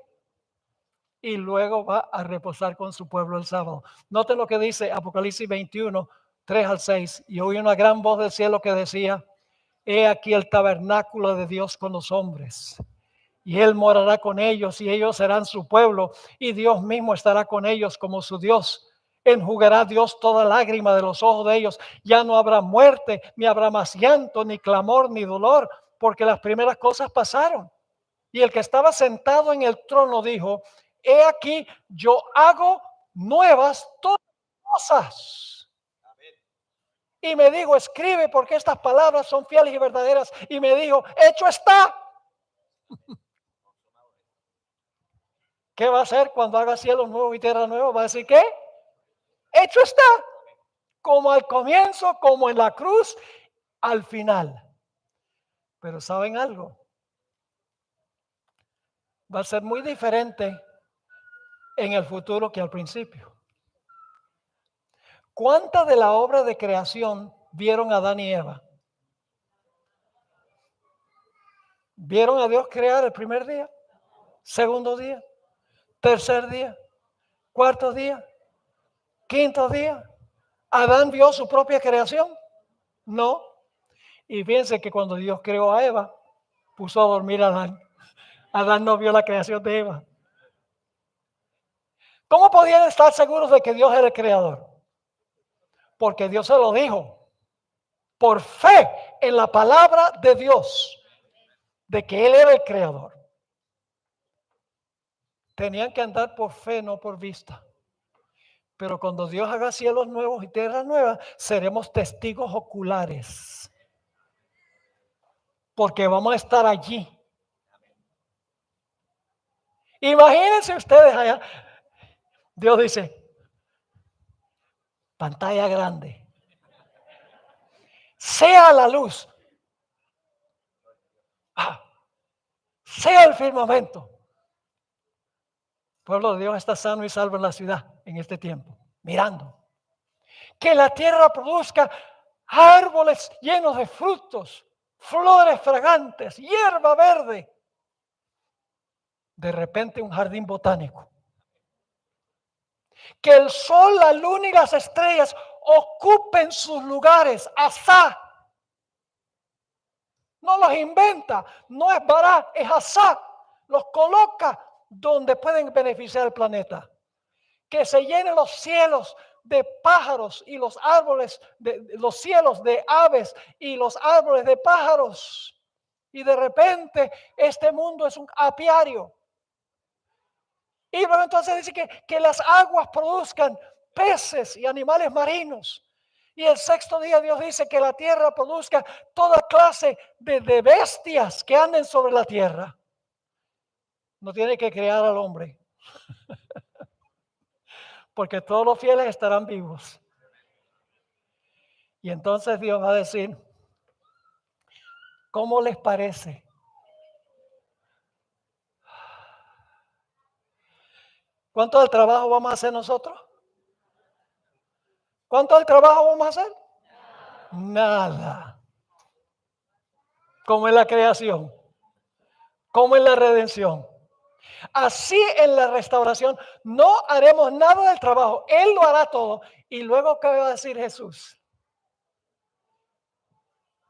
Y luego va a reposar con su pueblo el sábado. Noten lo que dice Apocalipsis 21, 3 al 6. Y oí una gran voz del cielo que decía, he aquí el tabernáculo de Dios con los hombres. Y Él morará con ellos y ellos serán su pueblo. Y Dios mismo estará con ellos como su Dios. Enjugará Dios toda lágrima de los ojos de ellos. Ya no habrá muerte, ni habrá más llanto, ni clamor, ni dolor, porque las primeras cosas pasaron. Y el que estaba sentado en el trono dijo, he aquí, yo hago nuevas todas las cosas. Y me dijo, escribe porque estas palabras son fieles y verdaderas. Y me dijo, hecho está. ¿Qué va a hacer cuando haga cielos nuevos y tierra nueva? Va a decir, ¿qué? Hecho está. Como al comienzo, como en la cruz, al final. Pero ¿saben algo? Va a ser muy diferente en el futuro que al principio. ¿Cuánta de la obra de creación vieron a Adán y Eva? ¿Vieron a Dios crear el primer día, segundo día, tercer día, cuarto día, quinto día? ¿Adán vio su propia creación? No. Y fíjense que cuando Dios creó a Eva, puso a dormir a Adán. Adán no vio la creación de Eva. ¿Cómo podían estar seguros de que Dios era el creador? Porque Dios se lo dijo. Por fe en la palabra de Dios, de que Él era el creador. Tenían que andar por fe, no por vista. Pero cuando Dios haga cielos nuevos y tierras nuevas, seremos testigos oculares. Porque vamos a estar allí. Imagínense ustedes allá. Dios dice, pantalla grande. Sea la luz. Sea el firmamento. El pueblo de Dios está sano y salvo en la ciudad en este tiempo. Mirando. Que la tierra produzca árboles llenos de frutos, flores fragantes, hierba verde. De repente un jardín botánico. Que el sol, la luna y las estrellas ocupen sus lugares. Asá. No los inventa, no es Bará, es Asá. Los coloca donde pueden beneficiar al planeta. Que se llenen los cielos de pájaros y los árboles, los cielos de aves y los árboles de pájaros. Y de repente este mundo es un apiario. Y luego entonces dice que las aguas produzcan peces y animales marinos. Y el sexto día Dios dice que la tierra produzca toda clase de bestias que anden sobre la tierra. No tiene que crear al hombre. Porque todos los fieles estarán vivos. Y entonces Dios va a decir, ¿cómo les parece? ¿Cuánto del trabajo vamos a hacer nosotros? ¿Cuánto del trabajo vamos a hacer? Nada. Como en la creación, como en la redención. Así en la restauración no haremos nada del trabajo. Él lo hará todo. Y luego, ¿qué va a decir Jesús?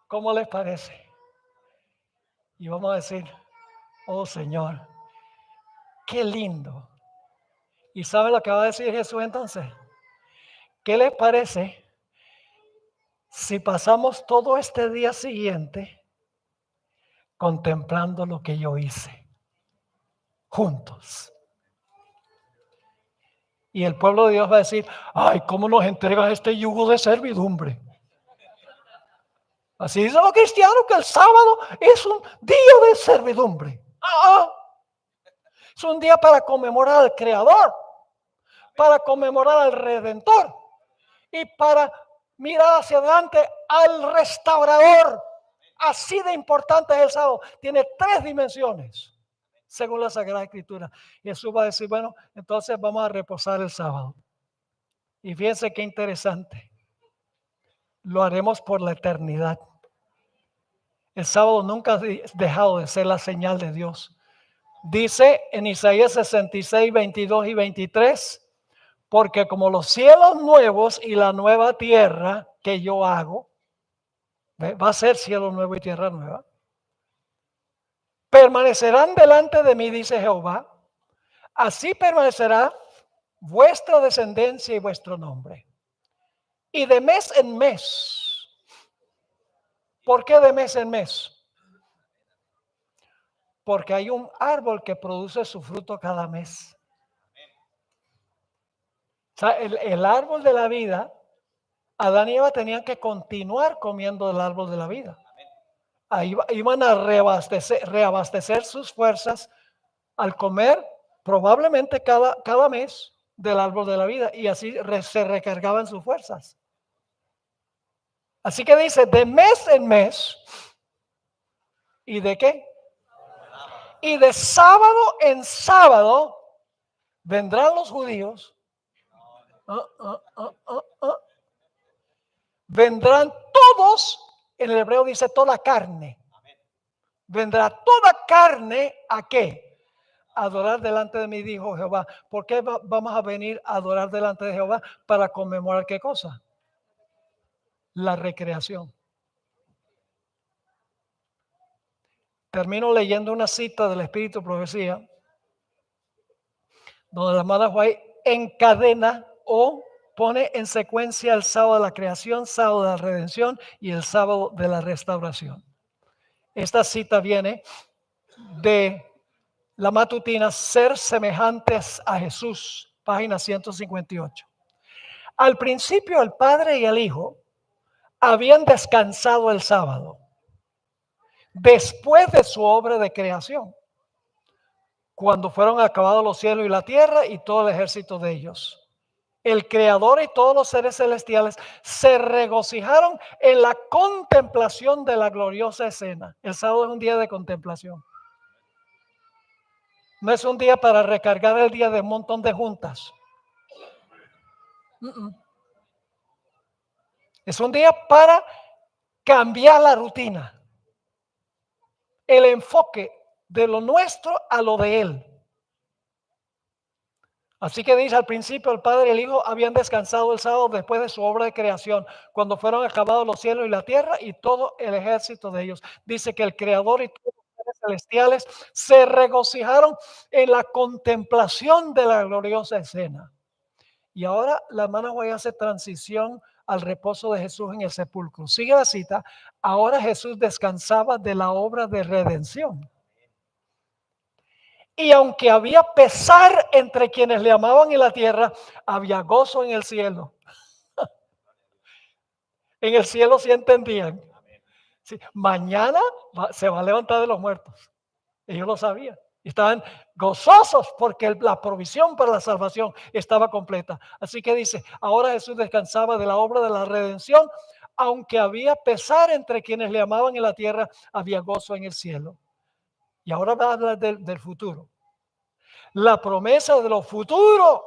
¿Cómo les parece? Y vamos a decir, oh Señor, qué lindo. ¿Y sabe lo que va a decir Jesús entonces? ¿Qué les parece si pasamos todo este día siguiente contemplando lo que yo hice juntos? Y el pueblo de Dios va a decir, ay, ¿cómo nos entregas este yugo de servidumbre? Así dicen los cristianos que el sábado es un día de servidumbre. Es un día para conmemorar al Creador, para conmemorar al Redentor y para mirar hacia adelante al Restaurador. Así de importante es el sábado. Tiene 3 dimensiones, según la Sagrada Escritura. Jesús va a decir, bueno, entonces vamos a reposar el sábado. Y fíjense qué interesante. Lo haremos por la eternidad. El sábado nunca ha dejado de ser la señal de Dios. Dice en Isaías 66, 22 y 23, porque como los cielos nuevos y la nueva tierra que yo hago, va a ser cielo nuevo y tierra nueva, permanecerán delante de mí, dice Jehová, así permanecerá vuestra descendencia y vuestro nombre. Y de mes en mes. ¿Por qué de mes en mes? Porque hay un árbol que produce su fruto cada mes. O sea, el árbol de la vida, Adán y Eva tenían que continuar comiendo el árbol de la vida. Ahí iban a reabastecer sus fuerzas al comer probablemente cada mes del árbol de la vida y así se recargaban sus fuerzas. Así que dice, de mes en mes, ¿y de qué? Y de sábado en sábado vendrán los judíos. Vendrán todos, en el hebreo dice toda carne. Vendrá toda carne ¿a qué? Adorar delante de mí, dijo Jehová. ¿Por qué vamos a venir a adorar delante de Jehová? Para conmemorar ¿qué cosa? La recreación. Termino leyendo una cita del Espíritu de Profecía, donde la hermana White encadena o pone en secuencia el sábado de la creación, sábado de la redención y el sábado de la restauración. Esta cita viene de la matutina Ser semejantes a Jesús, página 158. Al principio el Padre y el Hijo habían descansado el sábado, después de su obra de creación, cuando fueron acabados los cielos y la tierra y todo el ejército de ellos. El Creador y todos los seres celestiales se regocijaron en la contemplación de la gloriosa escena. El sábado es un día de contemplación. No es un día para recargar el día de un montón de juntas. Es un día para cambiar la rutina. El enfoque de lo nuestro a lo de Él. Así que dice, al principio el Padre y el Hijo habían descansado el sábado después de su obra de creación, cuando fueron acabados los cielos y la tierra y todo el ejército de ellos. Dice que el Creador y todos los seres celestiales se regocijaron en la contemplación de la gloriosa escena. Y ahora la hermana Guay hace transición al reposo de Jesús en el sepulcro. Sigue la cita. Ahora Jesús descansaba de la obra de redención. Y aunque había pesar entre quienes le amaban en la tierra, había gozo en el cielo. En el cielo sí entendían. Sí, mañana se va a levantar de los muertos. Ellos lo sabían. Estaban gozosos porque la provisión para la salvación estaba completa. Así que dice, ahora Jesús descansaba de la obra de la redención. Aunque había pesar entre quienes le amaban en la tierra, había gozo en el cielo. Y ahora va a hablar del futuro. La promesa de lo futuro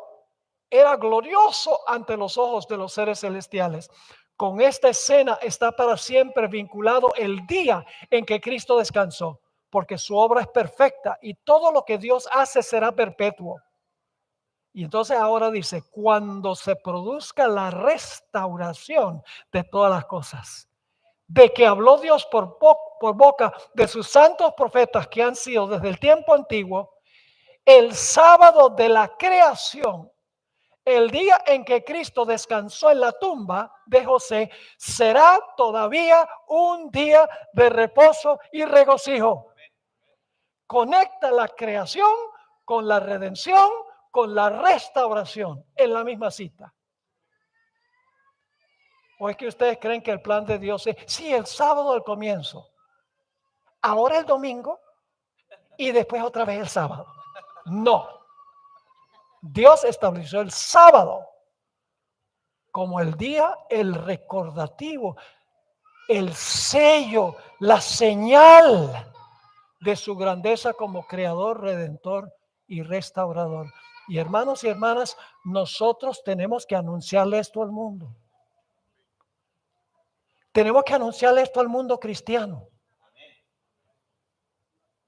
era glorioso ante los ojos de los seres celestiales. Con esta escena está para siempre vinculado el día en que Cristo descansó, porque su obra es perfecta y todo lo que Dios hace será perpetuo. Y entonces ahora dice, cuando se produzca la restauración de todas las cosas, de que habló Dios por boca de sus santos profetas que han sido desde el tiempo antiguo, el sábado de la creación, el día en que Cristo descansó en la tumba de José, será todavía un día de reposo y regocijo. Conecta la creación con la redención, con la restauración en la misma cita. ¿O es que ustedes creen que el plan de Dios es, sí, el sábado al comienzo, ahora el domingo y después otra vez el sábado? No. Dios estableció el sábado como el día, el recordativo, el sello, la señal de su grandeza como creador, redentor y restaurador. Y hermanos y hermanas, nosotros tenemos que anunciarle esto al mundo. Tenemos que anunciarle esto al mundo cristiano.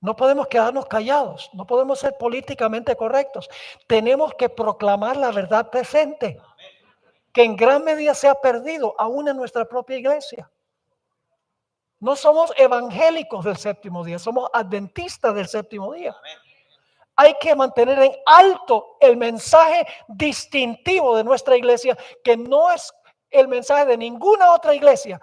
No podemos quedarnos callados, no podemos ser políticamente correctos. Tenemos que proclamar la verdad presente, que en gran medida se ha perdido aún en nuestra propia iglesia. No somos evangélicos del séptimo día, somos adventistas del séptimo día. Hay que mantener en alto el mensaje distintivo de nuestra iglesia, que no es el mensaje de ninguna otra iglesia.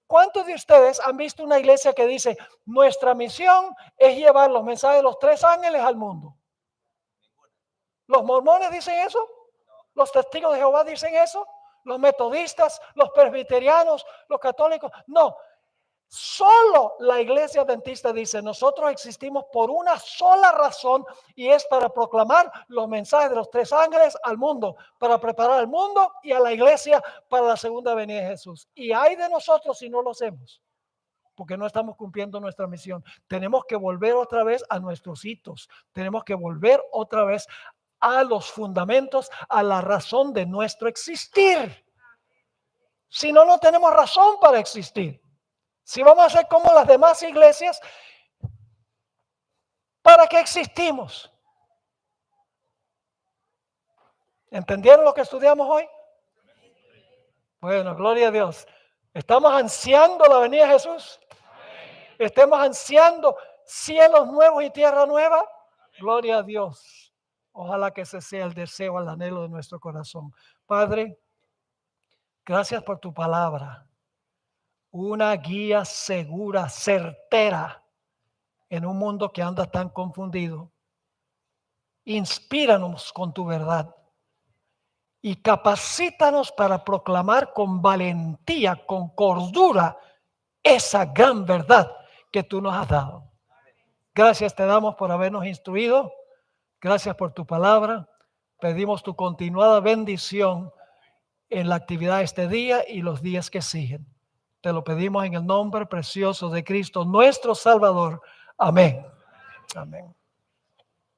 ¿Cuántos de ustedes han visto una iglesia que dice, nuestra misión es llevar los mensajes de los 3 ángeles al mundo? ¿Los mormones dicen eso? ¿Los testigos de Jehová dicen eso? ¿Los metodistas, los presbiterianos, los católicos? No. Solo la iglesia adventista dice, nosotros existimos por una sola razón, y es para proclamar los mensajes de los 3 ángeles al mundo, para preparar al mundo y a la iglesia para la segunda venida de Jesús. Y hay de nosotros si no lo hacemos, porque no estamos cumpliendo nuestra misión. Tenemos que volver otra vez a nuestros hitos, tenemos que volver otra vez a los fundamentos, a la razón de nuestro existir. Si no, no tenemos razón para existir. Si vamos a ser como las demás iglesias, ¿para qué existimos? ¿Entendieron lo que estudiamos hoy? Bueno, gloria a Dios. ¿Estamos ansiando la venida de Jesús? ¿Estamos ansiando cielos nuevos y tierra nueva? Gloria a Dios. Ojalá que ese sea el deseo, el anhelo de nuestro corazón. Padre, gracias por tu palabra. Una guía segura, certera, en un mundo que anda tan confundido. Inspíranos con tu verdad y capacítanos para proclamar con valentía, con cordura, esa gran verdad que tú nos has dado. Gracias te damos por habernos instruido. Gracias por tu palabra. Pedimos tu continuada bendición en la actividad de este día y los días que siguen. Te lo pedimos en el nombre precioso de Cristo, nuestro Salvador. Amén. Amén.